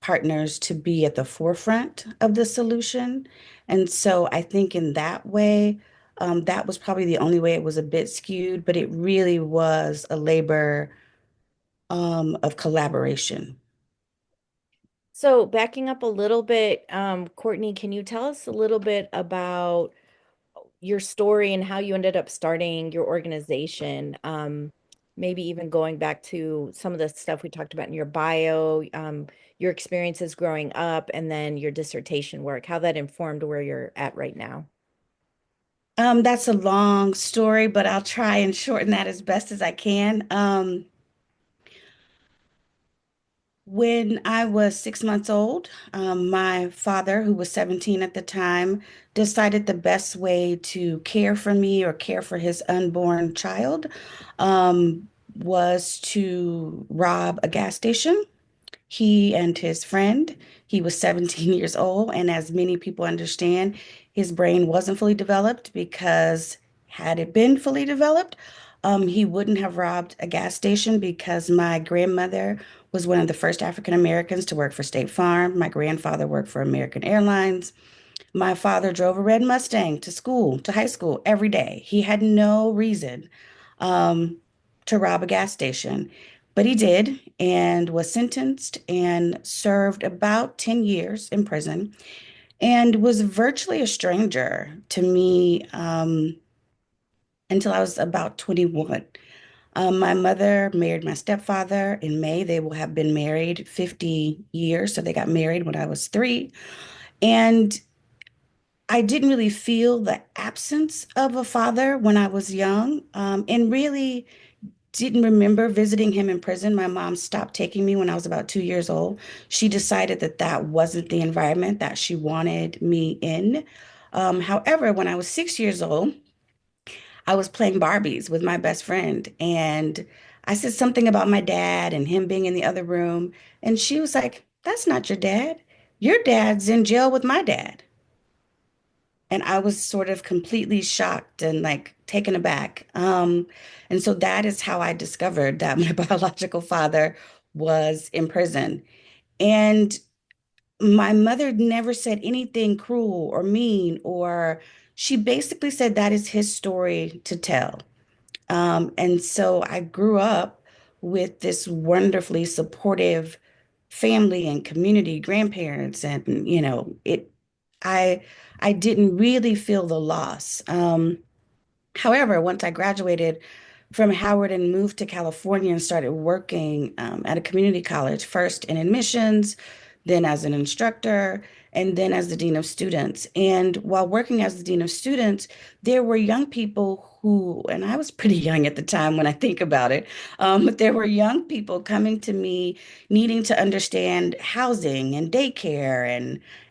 partners to be at the forefront of the solution. And so I think in that way, that was probably the only way it was a bit skewed, but it really was a labor, of collaboration. So backing up a little bit, Courtney, can you tell us a little bit about your story and how you ended up starting your organization? Maybe even going back to some of the stuff we talked about in your bio, your experiences growing up, and then your dissertation work, how that informed where you're at right now. That's a long story, but I'll try and shorten that as best as I can. When I was 6 months old, my father, who was 17 at the time, decided the best way to care for me or care for his unborn child, was to rob a gas station. He and his friend, he was 17 years old, and as many people understand, his brain wasn't fully developed because had it been fully developed, he wouldn't have robbed a gas station because my grandmother was one of the first African Americans to work for State Farm. My grandfather worked for American Airlines. My father drove a red Mustang to school, to high school every day. He had no reason um, to rob a gas station, but he did and was sentenced and served about 10 years in prison and was virtually a stranger to me until I was about 21. My mother married my stepfather in May. They will have been married 50 years. So they got married when I was 3. And I didn't really feel the absence of a father when I was young, and really didn't remember visiting him in prison. My mom stopped taking me when I was about 2 years old. She decided that that wasn't the environment that she wanted me in. However, when I was 6 years old, I was playing Barbies with my best friend, and I said something about my dad and him being in the other room. And she was like, "That's not your dad. Your dad's in jail with my dad." And I was sort of completely shocked and like taken aback. And so that is how I discovered that my biological father was in prison. And my mother never said anything cruel or mean, or she basically said that is his story to tell. And so I grew up with this wonderfully supportive family and community, grandparents, and I I didn't really feel the loss. However, once I graduated from Howard and moved to California and started working at a community college, first in admissions, then as an instructor, and then as the dean of students. And while working as the dean of students, there were young people who, and I was pretty young at the time when I think about it, but there were young people coming to me needing to understand housing and daycare,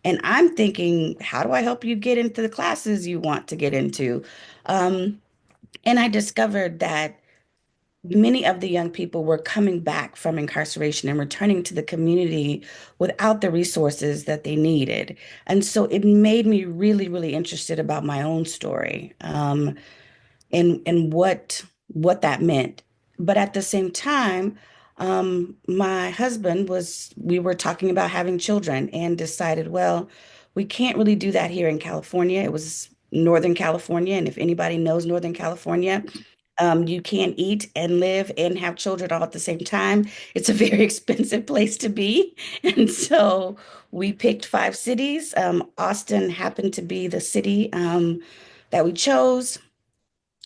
and I'm thinking, how do I help you get into the classes you want to get into? Um, and I discovered that many of the young people were coming back from incarceration and returning to the community without the resources that they needed. And so it made me really, really interested about my own story, and what that meant. But at the same time, my husband we were talking about having children and decided, well, we can't really do that here in California. It was Northern California, and if anybody knows Northern California, you can't eat and live and have children all at the same time. It's a very expensive place to be. And so we picked 5 cities. Austin happened to be the city that we chose,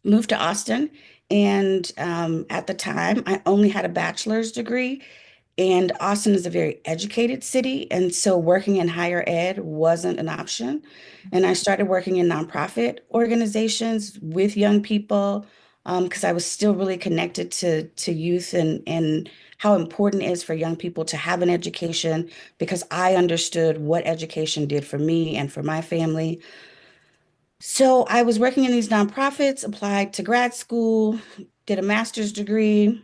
moved to Austin. And at the time, I only had a bachelor's degree. And Austin is a very educated city. And so working in higher ed wasn't an option. And I started working in nonprofit organizations with young people because I was still really connected to youth and how important it is for young people to have an education because I understood what education did for me and for my family. So I was working in these nonprofits, applied to grad school, did a master's degree,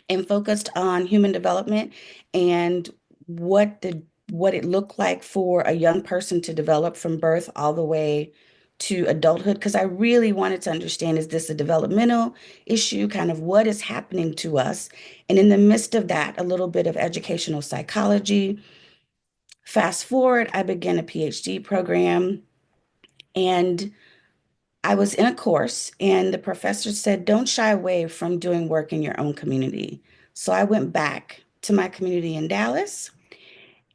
and focused on human development and what it looked like for a young person to develop from birth all the way to adulthood. Because I really wanted to understand, is this a developmental issue? Kind of what is happening to us? And in the midst of that, a little bit of educational psychology. Fast forward, I began a PhD program and I was in a course, and the professor said, don't shy away from doing work in your own community. So I went back to my community in Dallas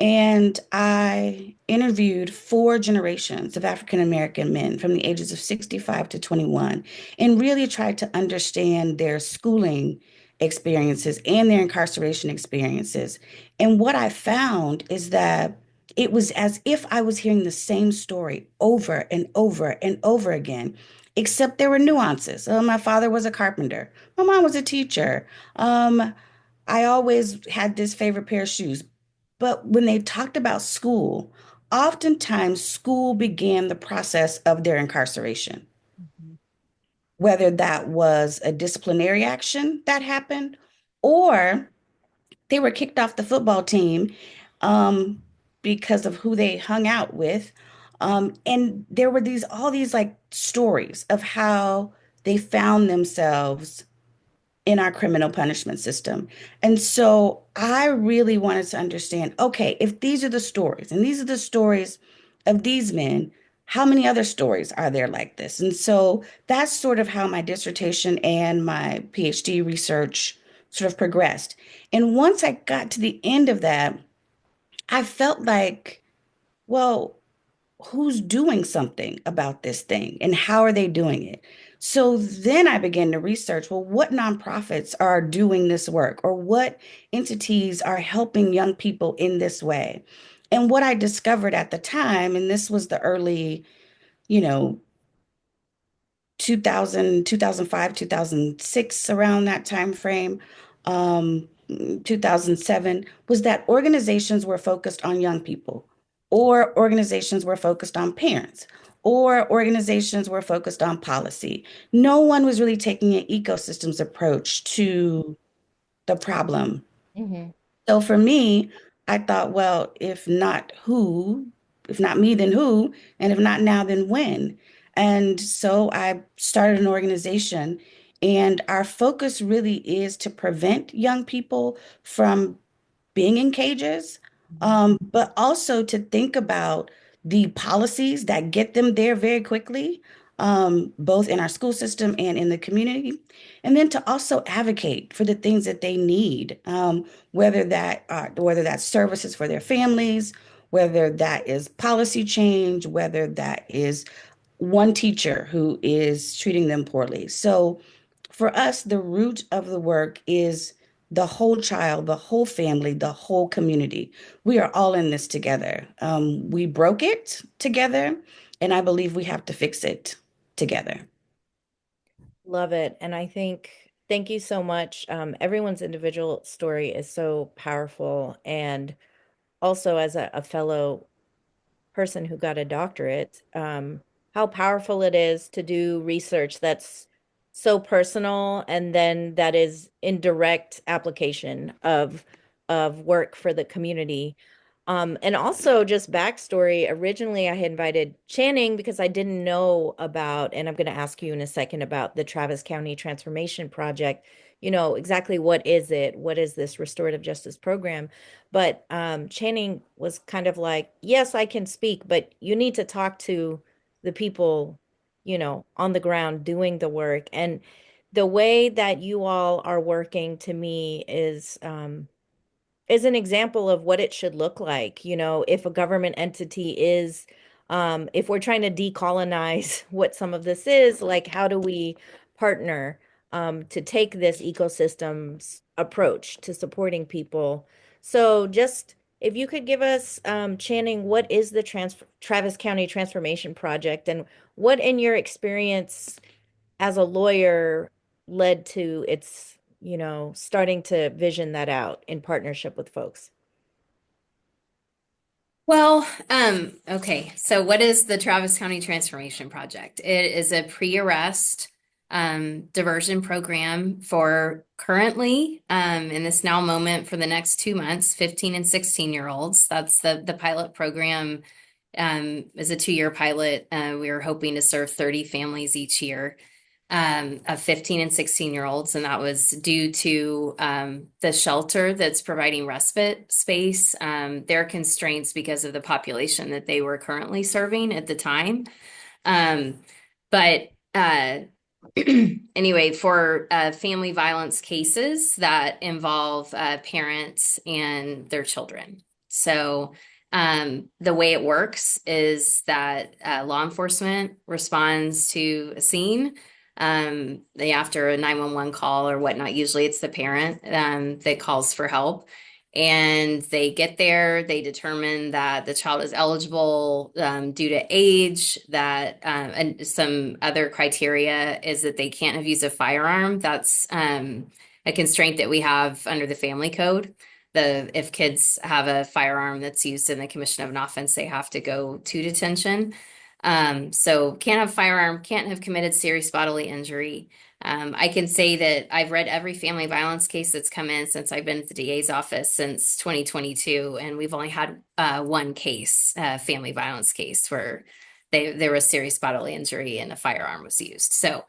and I interviewed 4 generations of African American men from the ages of 65 to 21 and really tried to understand their schooling experiences and their incarceration experiences. And what I found is that it was as if I was hearing the same story over and over and over again, except there were nuances. My father was a carpenter, my mom was a teacher. I always had this favorite pair of shoes. But when they talked about school, oftentimes school began the process of their incarceration, Mhm. whether that was a disciplinary action that happened or they were kicked off the football team um, because of who they hung out with. And there were all these like stories of how they found themselves in our criminal punishment system. And so I really wanted to understand, okay, if these are the stories and these are the stories of these men, how many other stories are there like this? And so that's sort of how my dissertation and my PhD research sort of progressed. And once I got to the end of that, I felt like, well, who's doing something about this thing and how are they doing it? So then I began to research, well, what nonprofits are doing this work or what entities are helping young people in this way? And what I discovered at the time, and this was the early, you know, 2000, 2005, 2006, around that time frame, 2007, was that organizations were focused on young people, or organizations were focused on parents, or organizations were focused on policy. No one was really taking an ecosystems approach to the problem. Mhm. So for me, I thought, well, if not who, if not me, then who? And if not now, then when? And so I started an organization, and our focus really is to prevent young people from being in cages, but also to think about the policies that get them there very quickly, both in our school system and in the community, and then to also advocate for the things that they need, whether that's services for their families, whether that is policy change, whether that is one teacher who is treating them poorly. So for us, the root of the work is the whole child, the whole family, the whole community. We are all in this together. We broke it together, and I believe we have to fix it together. Love it. And I think, thank you so much. Everyone's individual story is so powerful. And also, as a fellow person who got a doctorate, how powerful it is to do research that's so personal, and then that is in direct application of work for the community. And also just backstory, originally I had invited Channing because I didn't know about, and I'm going to ask you in a second about the Travis County Transformation Project. Exactly what is it? What is this restorative justice program? But Channing was kind of like, yes, I can speak, but you need to talk to the people, on the ground doing the work. And the way that you all are working to me is an example of what it should look like. If a government entity is, if we're trying to decolonize what some of this is, like how do we partner to take this ecosystems approach to supporting people? So just if you could give us, Channing, what is the Travis County Transformation Project, and what in your experience as a lawyer led to its, starting to vision that out in partnership with folks? Well, okay. So what is the Travis County Transformation Project? It is a pre-arrest diversion program for currently, in this now moment for the next 2 months, 15 and 16-year-olds. That's the pilot program, is a 2-year pilot. We are hoping to serve 30 families each year, of 15 and 16-year-olds, and that was due to the shelter that's providing respite space, their constraints because of the population that they were currently serving at the time. But anyway, for family violence cases that involve parents and their children. So the way it works is that law enforcement responds to a scene, after a 911 call or whatnot. Usually it's the parent that calls for help. And they get there, they determine that the child is eligible due to age, that and some other criteria is that they can't have used a firearm. That's a constraint that we have under the family code. If kids have a firearm that's used in the commission of an offense, they have to go to detention. So can't have firearm, can't have committed serious bodily injury. I can say that I've read every family violence case that's come in since I've been at the DA's office since 2022, and we've only had one case, family violence case, where there was serious bodily injury and a firearm was used. So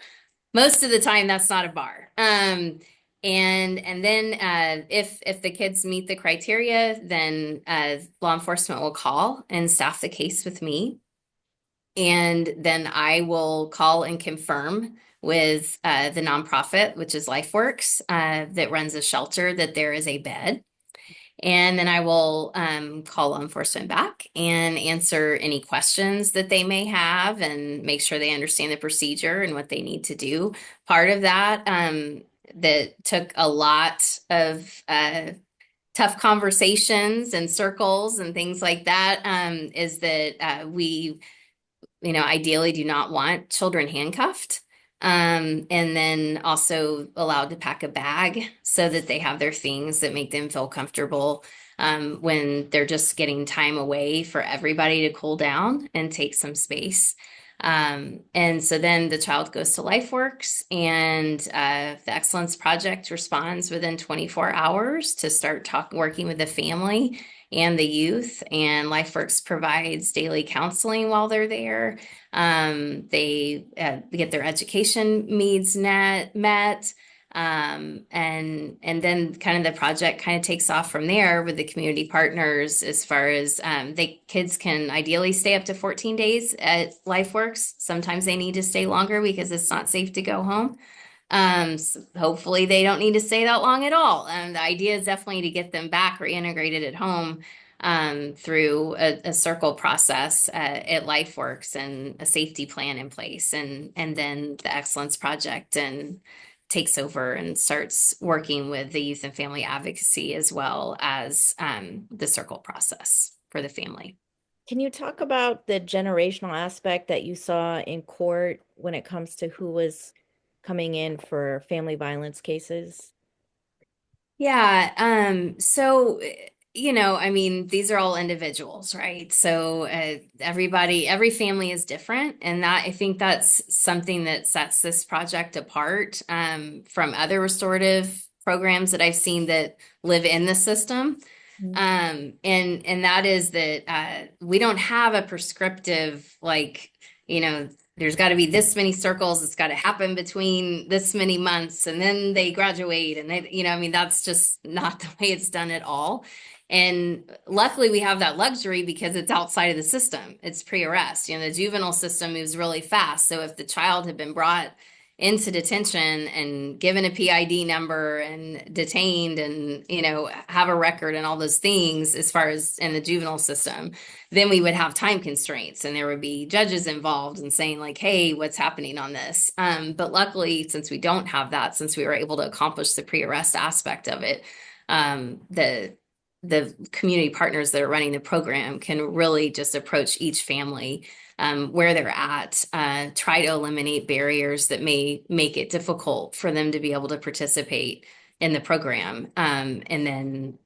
most of the time, that's not a bar. And then if the kids meet the criteria, then law enforcement will call and staff the case with me. And then I will call and confirm with the nonprofit, which is LifeWorks, that runs a shelter, that there is a bed. And then I will call law enforcement back and answer any questions that they may have and make sure they understand the procedure and what they need to do. Part of that that took a lot of tough conversations and circles and things like that, is that we ideally do not want children handcuffed. And then also allowed to pack a bag so that they have their things that make them feel comfortable when they're just getting time away for everybody to cool down and take some space. And so then the child goes to LifeWorks, and the Excellence Project responds within 24 hours to start working with the family and the youth. And LifeWorks provides daily counseling while they're there. They get their education needs met. And then kind of the project kind of takes off from there with the community partners, as far as kids can ideally stay up to 14 days at LifeWorks. Sometimes they need to stay longer because it's not safe to go home. So hopefully they don't need to stay that long at all. The idea is definitely to get them back reintegrated at home through a circle process at LifeWorks and a safety plan in place. And then the Excellence Project takes over and starts working with the youth and family advocacy, as well as the circle process for the family. Can you talk about the generational aspect that you saw in court when it comes to who was coming in for family violence cases? Yeah. So I mean, these are all individuals, right? So every family is different, and that I think that's something that sets this project apart from other restorative programs that I've seen that live in the system. And that is that we don't have a prescriptive like, there's got to be this many circles. It's got to happen between this many months, and then they graduate, and I mean, that's just not the way it's done at all. And luckily, we have that luxury because it's outside of the system. It's pre-arrest. The juvenile system moves really fast. So if the child had been brought into detention and given a PID number and detained and, have a record and all those things as far as in the juvenile system, then we would have time constraints and there would be judges involved and saying like, hey, what's happening on this? But luckily, since we don't have that, since we were able to accomplish the pre-arrest aspect of it, the community partners that are running the program can really just approach each family where they're at, try to eliminate barriers that may make it difficult for them to be able to participate in the program. And then,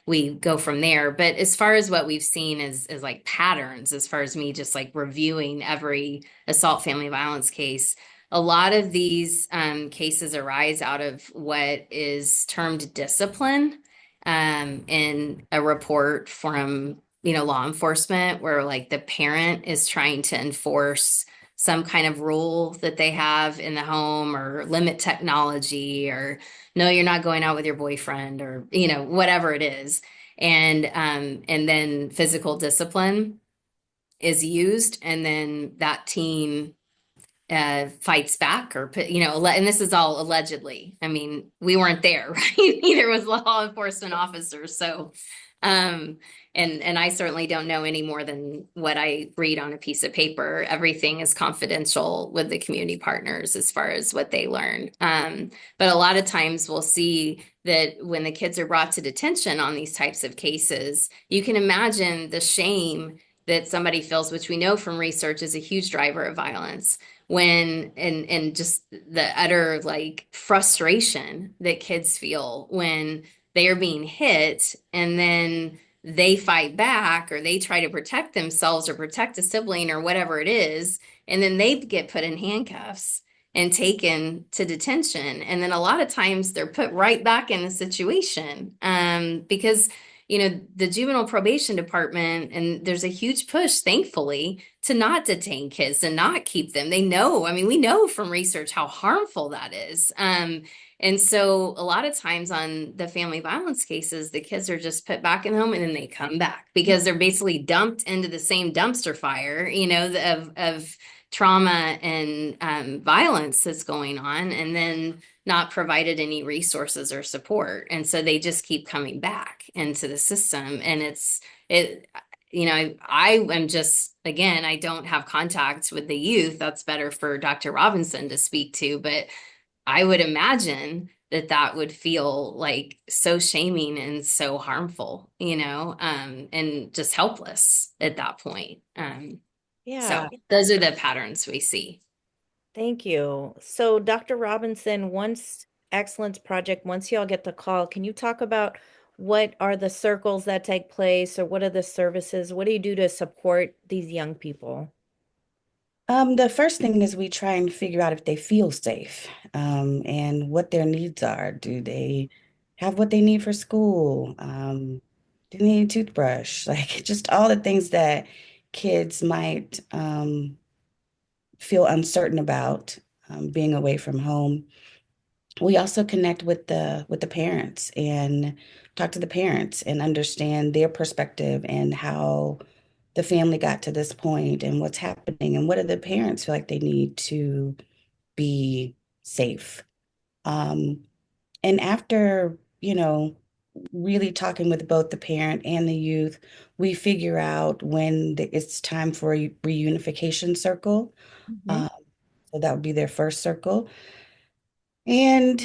we go from there. But as far as what we've seen is like patterns, as far as me just like reviewing every assault family violence case, a lot of these cases arise out of what is termed discipline in a report from law enforcement where like the parent is trying to enforce some kind of rule that they have in the home or limit technology or no, you're not going out with your boyfriend or whatever it is. And then physical discipline is used, and then that teen fights back or and this is all allegedly. I mean, we weren't there, right? Neither was law enforcement officers. So and I certainly don't know any more than what I read on a piece of paper. Everything is confidential with the community partners as far as what they learn. But a lot of times we'll see that when the kids are brought to detention on these types of cases, you can imagine the shame that somebody feels, which we know from research is a huge driver of violence, when and just the utter like frustration that kids feel when they are being hit and then they fight back or they try to protect themselves or protect a sibling or whatever it is, and then they get put in handcuffs and taken to detention. And then a lot of times they're put right back in the situation because the juvenile probation department, and there's a huge push, thankfully, to not detain kids and not keep them. They know, I mean, we know from research how harmful that is. And so a lot of times on the family violence cases, the kids are just put back in the home and then they come back because they're basically dumped into the same dumpster fire, of trauma and violence that's going on, and then not provided any resources or support. And so they just keep coming back into the system. And I am just, again, I don't have contact with the youth. That's better for Dr. Robinson to speak to, but I would imagine that would feel like so shaming and so harmful, and just helpless at that point. Yeah, So those are the patterns we see. thank you. So, Dr. Robinson, once Excellence Project, once y'all get the call, can you talk about what are the circles that take place or what are the services? What do you do to support these young people? The first thing is we try and figure out if they feel safe, and what their needs are. Do they have what they need for school? Do they need a toothbrush? Like just all the things that kids might feel uncertain about being away from home. We also connect with the parents and talk to the parents and understand their perspective and how the family got to this point and what's happening and what do the parents feel like they need to be safe. Um, and after, really talking with both the parent and the youth, we figure out when it's time for a reunification circle. Mhm. Um, so that would be their first circle. And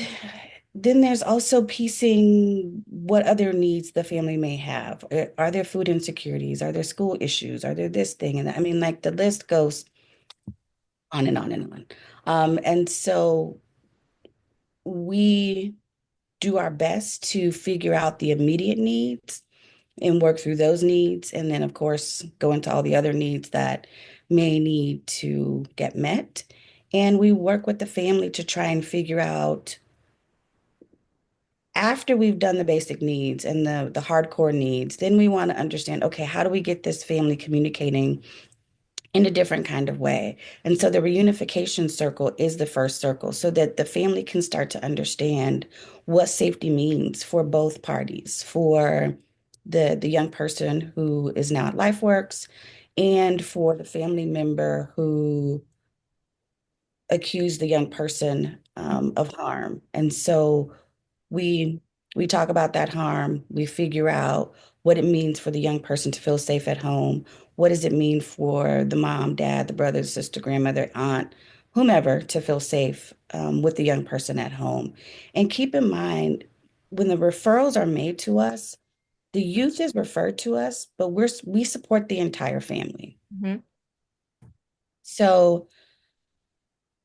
then there's also piecing what other needs the family may have. Are there food insecurities? Are there school issues? Are there this thing? And I mean, like the list goes on and on and on. And so we do our best to figure out the immediate needs and work through those needs. And then, of course, go into all the other needs that may need to get met. And we work with the family to try and figure out after we've done the basic needs and the hardcore needs, then we want to understand, okay, how do we get this family communicating in a different kind of way? And so the reunification circle is the first circle so that the family can start to understand what safety means for both parties, for the young person who is now at LifeWorks and for the family member who accused the young person of harm. And so we we talk about that harm. We figure out what it means for the young person to feel safe at home. What does it mean for the mom, dad, the brother, sister, grandmother, aunt, whomever to feel safe with the young person at home? And keep in mind, when the referrals are made to us, the youth is referred to us, but we support the entire family. Mhm. So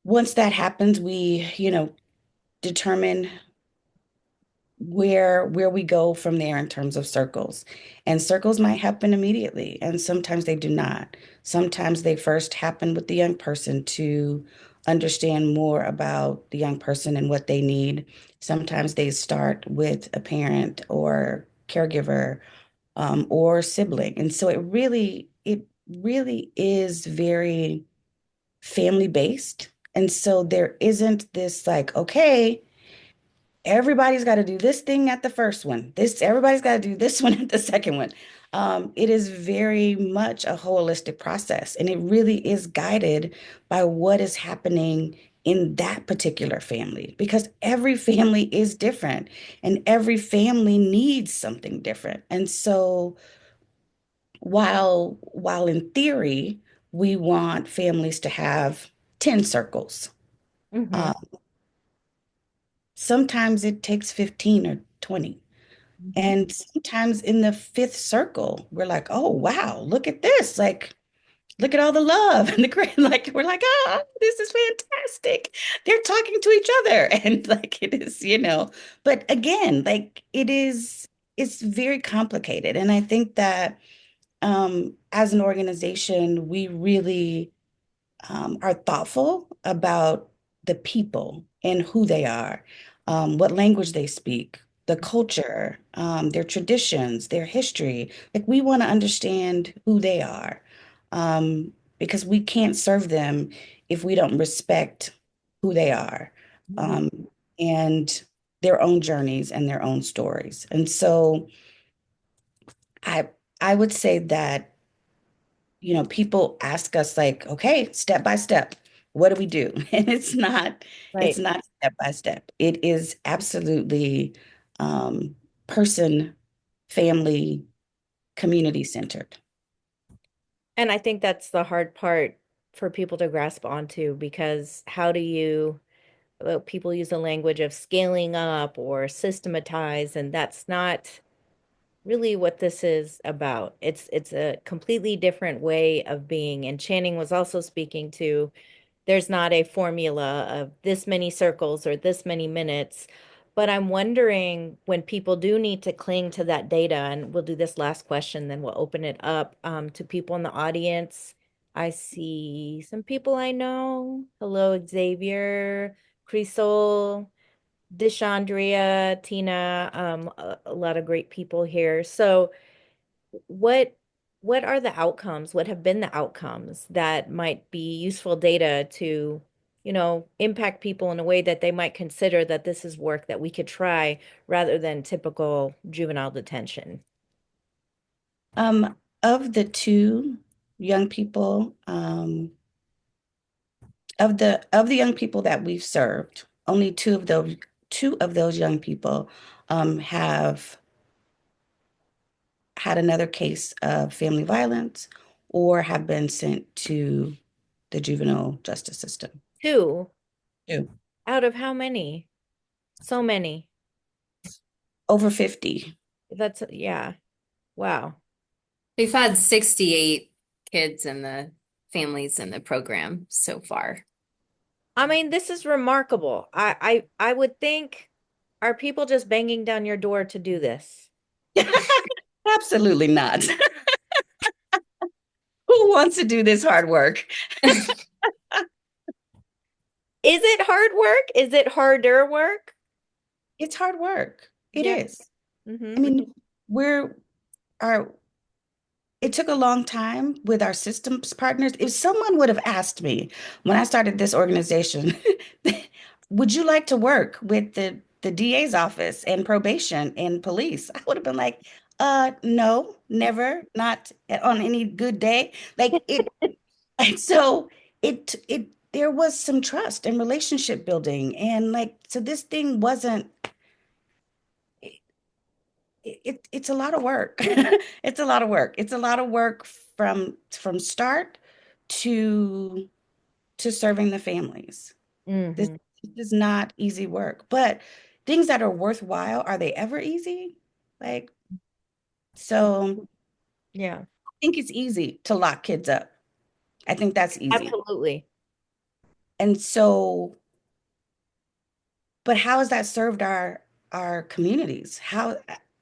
once that happens, we, determine where we go from there in terms of circles. And circles might happen immediately, and sometimes they do not. Sometimes they first happen with the young person to understand more about the young person and what they need. Sometimes they start with a parent or caregiver or sibling. And so it really is very family based. And so there isn't this like, okay, everybody's got to do this thing at the first one. Everybody's got to do this one at the second one. It is very much a holistic process, and it really is guided by what is happening in that particular family because every family is different and every family needs something different. And so while in theory we want families to have 10 circles, Mhm. uh, sometimes it takes 15 or 20. Mhm. And sometimes in the fifth circle, we're like, oh, wow, look at this. Like, look at all the love and the great, like, we're like, oh, this is fantastic. They're talking to each other. And like, it is, but again, like, it's very complicated. And I think that as an organization, we really are thoughtful about the people and who they are, what language they speak, the culture, their traditions, their history. Like we want to understand who they are, because we can't serve them if we don't respect who they are, Mhm. um, and their own journeys and their own stories. And so I I would say that people ask us like, okay, step by step, what do we do? And it's Right. not step by step. It is absolutely person, family, community centered. And I think that's the hard part for people to grasp onto because how do you, well, people use the language of scaling up or systematize, and that's not really what this is about. It's a completely different way of being. And Channing was also speaking to there's not a formula of this many circles or this many minutes. But I'm wondering when people do need to cling to that data, and we'll do this last question, then we'll open it up to people in the audience. I see some people I know. Hello, Xavier, Crisol, Deshandria, Tina, a lot of great people here. So what what are the outcomes? What have been the outcomes that might be useful data to, impact people in a way that they might consider that this is work that we could try rather than typical juvenile detention? Of the two young people, of the young people that we've served, only two of those young people have had another case of family violence or have been sent to the juvenile justice system. Two Two. out of how many? So many. Over 50. That's, yeah. Wow. We've had 68 kids in the families in the program so far. I mean, this is remarkable. I would think Are people just banging down your door to do this? Absolutely not. Who wants to do this hard work? Is it hard work? Is it harder work? It's hard work. It Yeah. is. I Mm-hmm. mean, we're our it took a long time with our systems partners. If someone would have asked me when I started this organization, would you like to work with the DA's office and probation and police? I would have been like, no, never, not on any good day. Like it, and so it there was some trust and relationship building. And like, so this thing wasn't it's a lot of work. It's a lot of work. It's a lot of work from start to serving the families. This Mm-hmm. is not easy work, but things that are worthwhile, are they ever easy? Like, so Yeah, I think it's easy to lock kids up. I think that's easy. absolutely. And so, but how has that served our communities? How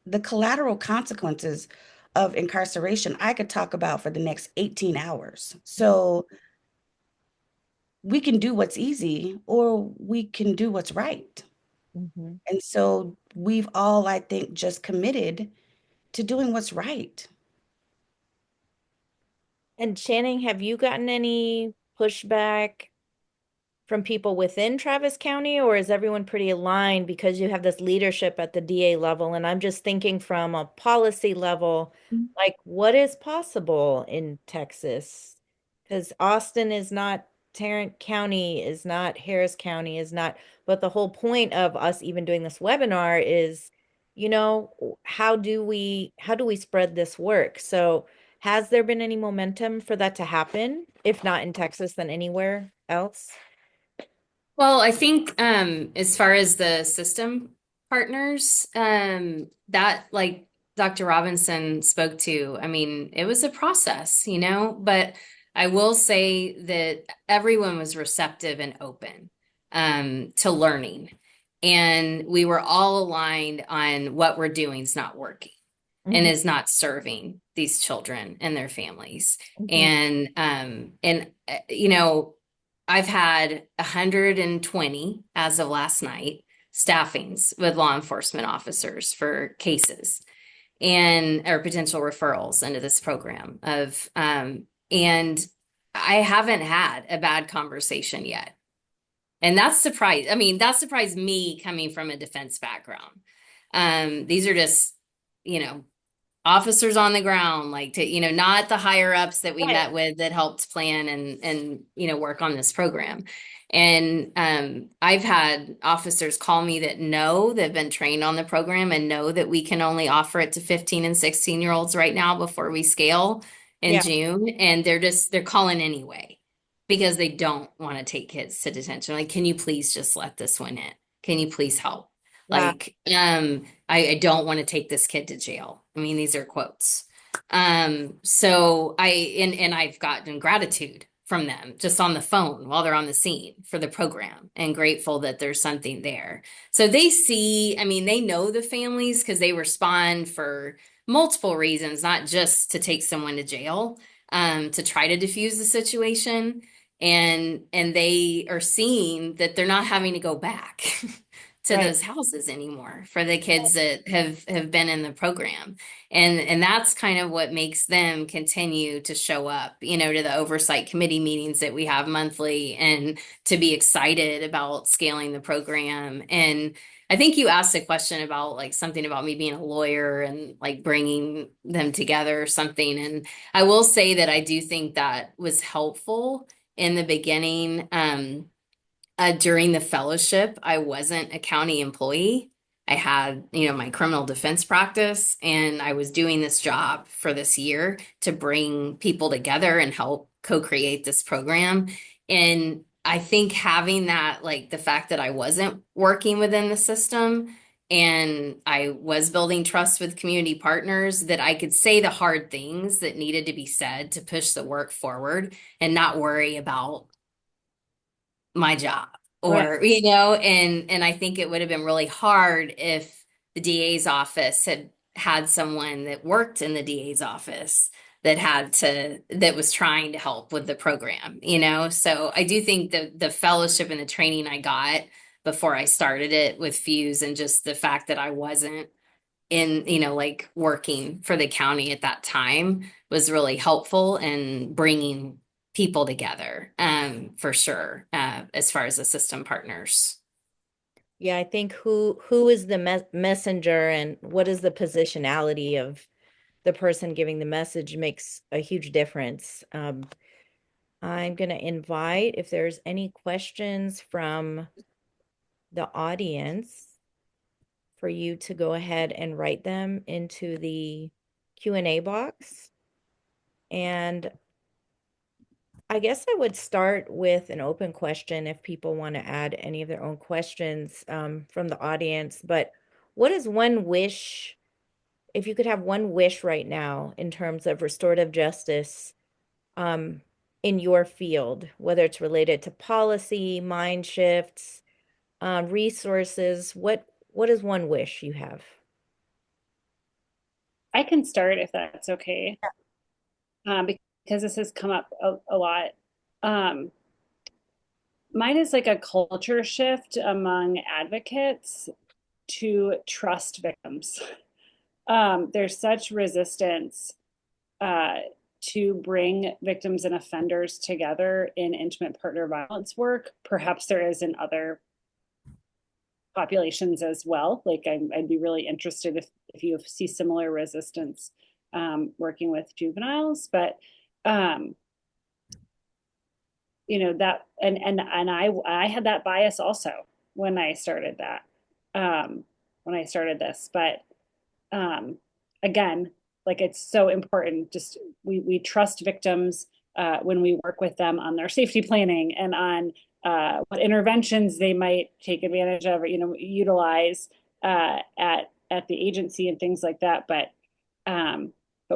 the collateral consequences of incarceration, I could talk about for the next 18 hours. So we can do what's easy or we can do what's right. Mm-hmm. And so we've all, I think, just committed to doing what's right. And Channing, have you gotten any pushback from people within Travis County, or is everyone pretty aligned because you have this leadership at the DA level? And I'm just thinking from a policy level, like what is possible in Texas? Because Austin is not, Tarrant County is not, Harris County is not, but the whole point of us even doing this webinar is, how do we spread this work? So has there been any momentum for that to happen? If not in Texas, then anywhere else? Well, I think as far as the system partners, that like Dr. Robinson spoke to, I mean, it was a process, but I will say that everyone was receptive and open to learning. And we were all aligned on what we're doing is not working and Mhm, is not serving these children and their families. mhm. And I've had 120 as of last night staffings with law enforcement officers for cases and or potential referrals into this program and I haven't had a bad conversation yet. And that's surprised. I mean, that surprised me coming from a defense background. These are just, you know, officers on the ground, like not the higher ups that we Right. met with that helped plan and work on this program. And I've had officers call me that know that have been trained on the program and know that we can only offer it to 15 and 16-year-olds right now before we scale in Yeah. June. And they're calling anyway because they don't want to take kids to detention. Like, can you please just let this one in? Can you please help? Wow. Like, I don't want to take this kid to jail. I mean, these are quotes. So and I've gotten gratitude from them just on the phone while they're on the scene for the program and grateful that there's something there. So they see, I mean, they know the families because they respond for multiple reasons, not just to take someone to jail, to try to diffuse the situation. And they are seeing that they're not having to go back to Right. those houses anymore for the kids that have been in the program. And that's kind of what makes them continue to show up, to the oversight committee meetings that we have monthly and to be excited about scaling the program. And I think you asked a question about like something about me being a lawyer and like bringing them together or something. And I will say that I do think that was helpful in the beginning. During the fellowship, I wasn't a county employee. I had, my criminal defense practice, and I was doing this job for this year to bring people together and help co-create this program. And I think having that, like the fact that I wasn't working within the system and I was building trust with community partners, that I could say the hard things that needed to be said to push the work forward and not worry about my job. Right. or and I think it would have been really hard if the DA's office had had someone that worked in the DA's office that was trying to help with the program, so I do think the fellowship and the training I got before I started it with Fuse, and just the fact that I wasn't in, like working for the county at that time, was really helpful in bringing people together, for sure, as far as the system partners. Yeah, I think who is the messenger and what is the positionality of the person giving the message makes a huge difference. I'm going to invite if there's any questions from the audience for you to go ahead and write them into the Q&A box. And I guess I would start with an open question if people want to add any of their own questions from the audience. But what is one wish, if you could have one wish right now in terms of restorative justice um, in your field, whether it's related to policy, mind shifts, resources, what is one wish you have? I can start if that's okay, because this has come up a lot. Um, Mine is like a culture shift among advocates to trust victims. There's such resistance uh, to bring victims and offenders together in intimate partner violence work. Perhaps there is in other populations as well. Like I'd be really interested if you see similar resistance working with juveniles, but that and I had that bias also when I started that when I started this, but um, again, like it's so important. Just we trust victims when we work with them on their safety planning and on what interventions they might take advantage of or utilize at the agency and things like that. But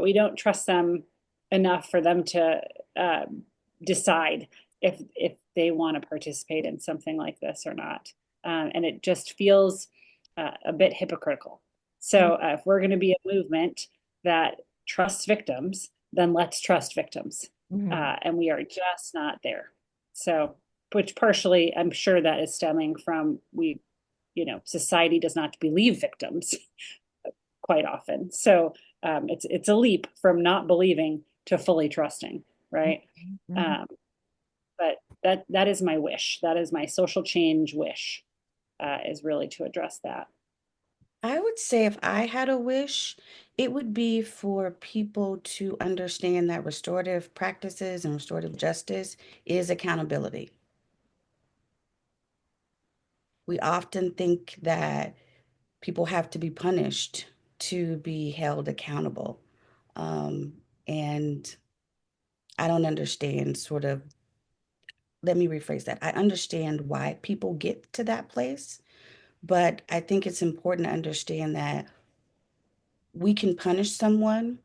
we don't trust them enough for them to decide if they want to participate in something like this or not. And it just feels a bit hypocritical. So if we're going to be a movement that trusts victims, then let's trust victims. Mhm. And we are just not there. So, which partially, I'm sure that is stemming from society does not believe victims quite often. So it's a leap from not believing to fully trusting, right? Mhm. Um, but that is my wish. That is my social change wish, is really to address that. I would say if I had a wish, it would be for people to understand that restorative practices and restorative justice is accountability. We often think that people have to be punished to be held accountable. Um, and I don't understand let me rephrase that. I understand why people get to that place, but I think it's important to understand that we can punish someone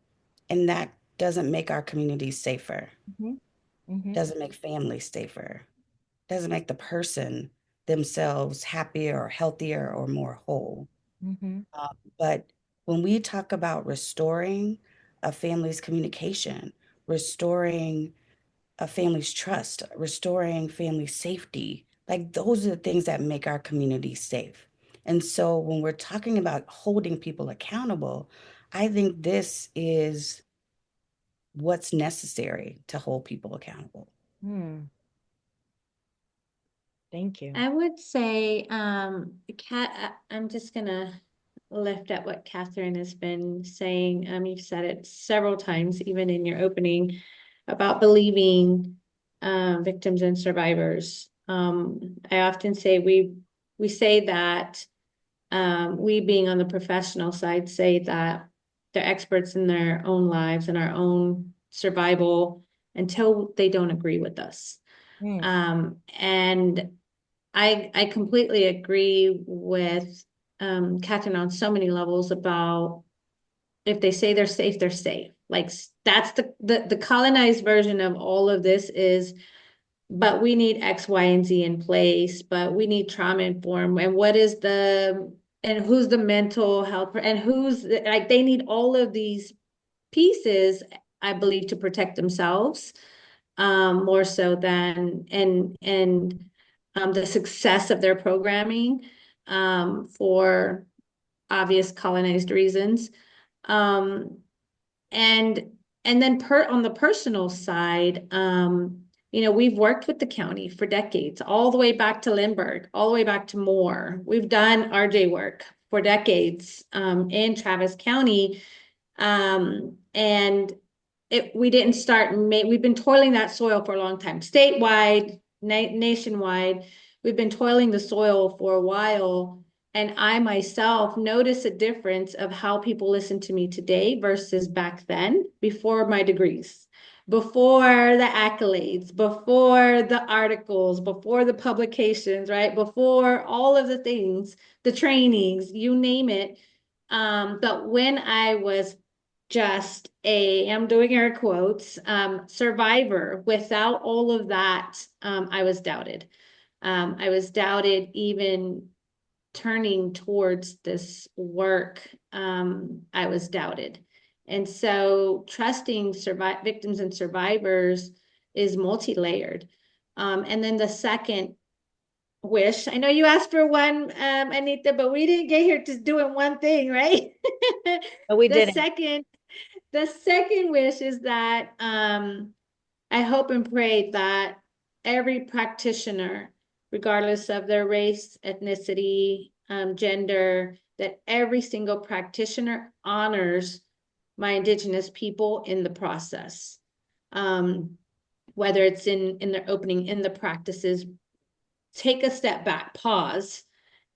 and that doesn't make our communities safer, Mhm. Mhm. doesn't make families safer, doesn't make the person themselves happier or healthier or more whole. Mhm. But when we talk about restoring a family's communication, restoring a family's trust, restoring family safety, like those are the things that make our community safe. And so when we're talking about holding people accountable, I think this is what's necessary to hold people accountable. Hmm. Thank you. I would say, I'm just gonna lift up what Kathryn has been saying. You've said it several times, even in your opening, about believing victims and survivors. I often say we say that we being on the professional side say that they're experts in their own lives and our own survival until they don't agree with us. Hmm. And I completely agree with Kathryn on so many levels about if they say they're safe, they're safe. Like that's the colonized version of all of this is but we need X, Y, and Z in place, but we need trauma informed. And what is and who's the mental health, and like, they need all of these pieces, I believe, to protect themselves, more so than, the success of their programming, for obvious colonized reasons. Um, and then on the personal side, we've worked with the county for decades, all the way back to Lindbergh, all the way back to Moore. We've done RJ work for decades, in Travis County. And we didn't start, we've been toiling that soil for a long time, statewide, nationwide. We've been toiling the soil for a while. And I myself notice a difference of how people listen to me today versus back then, before my degrees, before the accolades, before the articles, before the publications, right? Before all of the things, the trainings, you name it. But when I was just I'm doing air quotes, survivor, without all of that, I was doubted. I was doubted even turning towards this work. I was doubted. And so trusting victims and survivors is multi-layered. And then the second wish, I know you asked for one, Anita, but we didn't get here just doing one thing, right? But we The didn't. second wish is that, I hope and pray that every practitioner, regardless of their race, ethnicity, gender, that every single practitioner honors my Indigenous people in the process. Whether it's in their opening, in the practices, take a step back, pause,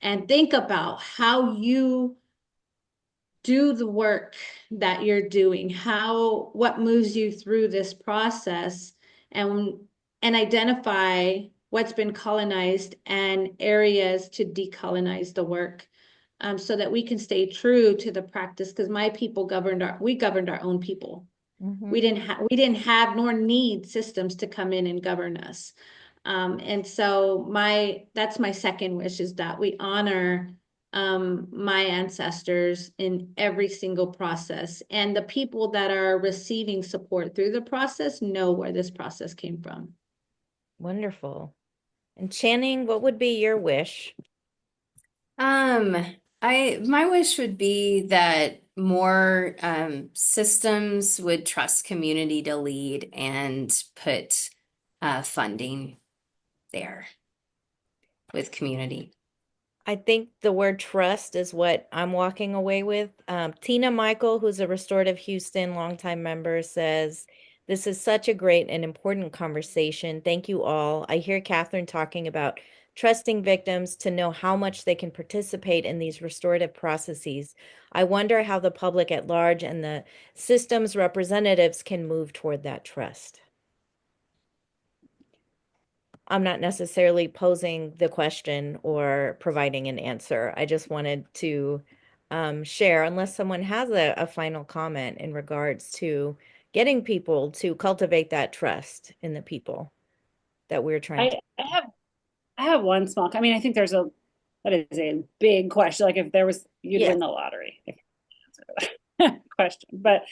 and think about how you do the work that you're doing, what moves you through this process, and identify what's been colonized and areas to decolonize the work, so that we can stay true to the practice, because my people we governed our own people. We didn't have nor need systems to come in and govern us. And so that's my second wish, is that we honor, my ancestors in every single process, and the people that are receiving support through the process know where this process came from. Wonderful. And Channing, what would be your wish? My wish would be that more systems would trust community to lead and put funding there with community. I think the word trust is what I'm walking away with. Tina Michael, who's a Restorative Houston longtime member, says, "This is such a great and important conversation. Thank you all. I hear Kathryn talking about trusting victims to know how much they can participate in these restorative processes. I wonder how the public at large and the system's representatives can move toward that trust." I'm not necessarily posing the question or providing an answer. I just wanted to share, unless someone has a final comment in regards to getting people to cultivate that trust in the people that we're trying to. I have one small, I mean, I think that is a big question. Like, if you'd Yes. win the lottery, if you answer that question. But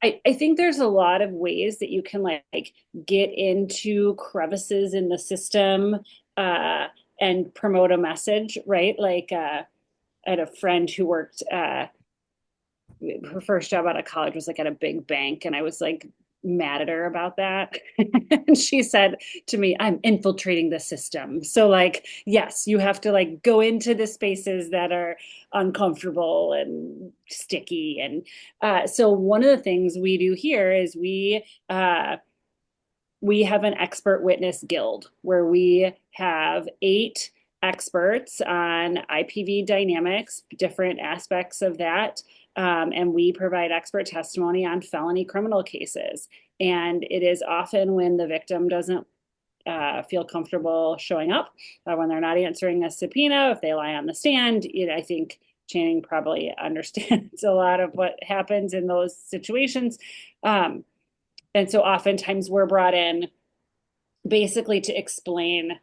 I think there's a lot of ways that you can like get into crevices in the system, and promote a message, right? Like, I had a friend who worked, her first job out of college was like at a big bank, and I was like mad at her about that. And she said to me, "I'm infiltrating the system." So like, yes, you have to like go into the spaces that are uncomfortable and sticky. And so one of the things we do here is we have an expert witness guild where we have 8 experts on IPV dynamics, different aspects of that. And we provide expert testimony on felony criminal cases. And it is often when the victim doesn't feel comfortable showing up, when they're not answering a subpoena, if they lie on the stand. I think Channing probably understands a lot of what happens in those situations. And so oftentimes we're brought in basically to explain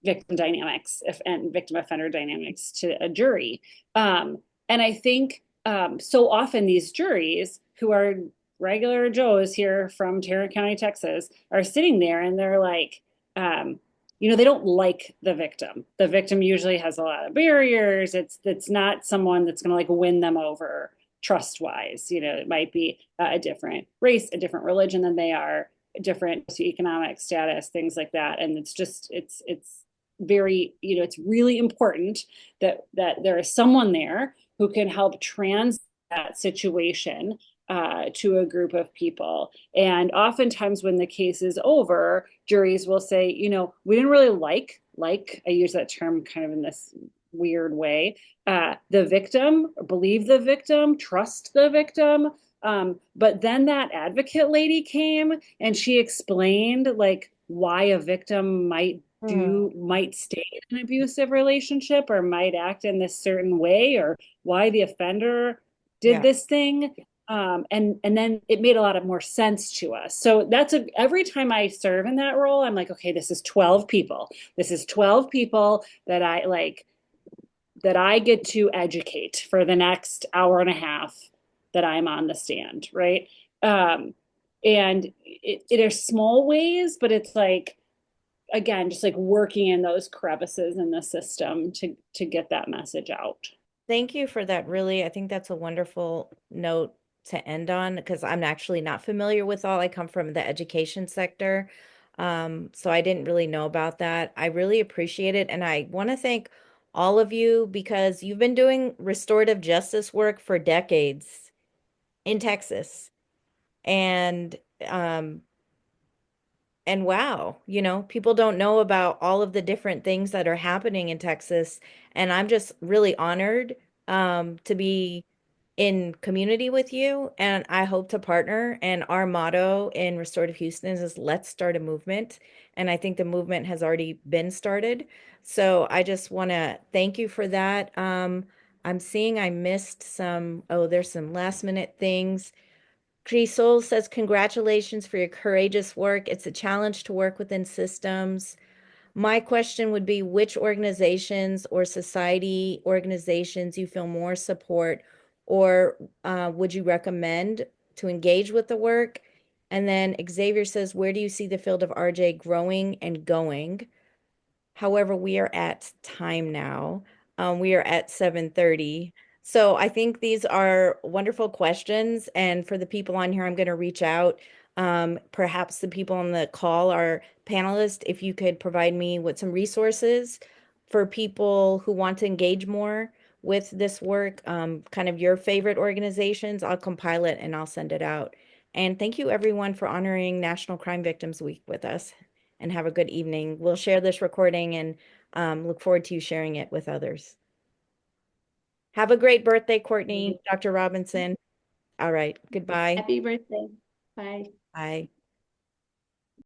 victim dynamics and victim offender dynamics to a jury. And I think so often these juries who are regular Joes here from Tarrant County, Texas, are sitting there and they're like, they don't like the victim. The victim usually has a lot of barriers. It's not someone that's going to like win them over trust wise. It might be a different race, a different religion than they are, different socioeconomic status, things like that. And it's very, it's really important that there is someone there who can help trans that situation to a group of people. And oftentimes when the case is over, juries will say, we didn't really like, I use that term kind of in this weird way, the victim, believe the victim, trust the victim. But then that advocate lady came and she explained like why a victim might stay in an abusive relationship or might act in this certain way, or why the offender did this thing. And then it made a lot of more sense to us. So every time I serve in that role, I'm like, okay, this is 12 people. This is 12 people that I get to educate for the next hour and a half that I'm on the stand, right? And it are small ways, but it's like, again, just like working in those crevices in the system to get that message out. Thank you for that. Really, I think that's a wonderful note to end on because I'm actually not familiar with all. I come from the education sector. So I didn't really know about that. I really appreciate it. And I want to thank all of you because you've been doing restorative justice work for decades in Texas. And um, and wow, people don't know about all of the different things that are happening in Texas. And I'm just really honored to be in community with you. And I hope to partner. And our motto in Restorative Houston is let's start a movement. And I think the movement has already been started. So I just want to thank you for that. I'm seeing I missed there's some last minute things. Crisol says, congratulations for your courageous work. It's a challenge to work within systems. My question would be which organizations or society organizations you feel more support or would you recommend to engage with the work? And then Xavier says, where do you see the field of RJ growing and going? However, we are at time now. We are at 7:30. So I think these are wonderful questions. And for the people on here, I'm going to reach out. Perhaps the people on the call are panelists. If you could provide me with some resources for people who want to engage more with this work, kind of your favorite organizations, I'll compile it and I'll send it out. And thank you everyone for honoring National Crime Victims Week with us and have a good evening. We'll share this recording and look forward to you sharing it with others. Have a great birthday, Courtney, Dr. Robinson. All right. Goodbye. Happy birthday. Bye. Bye.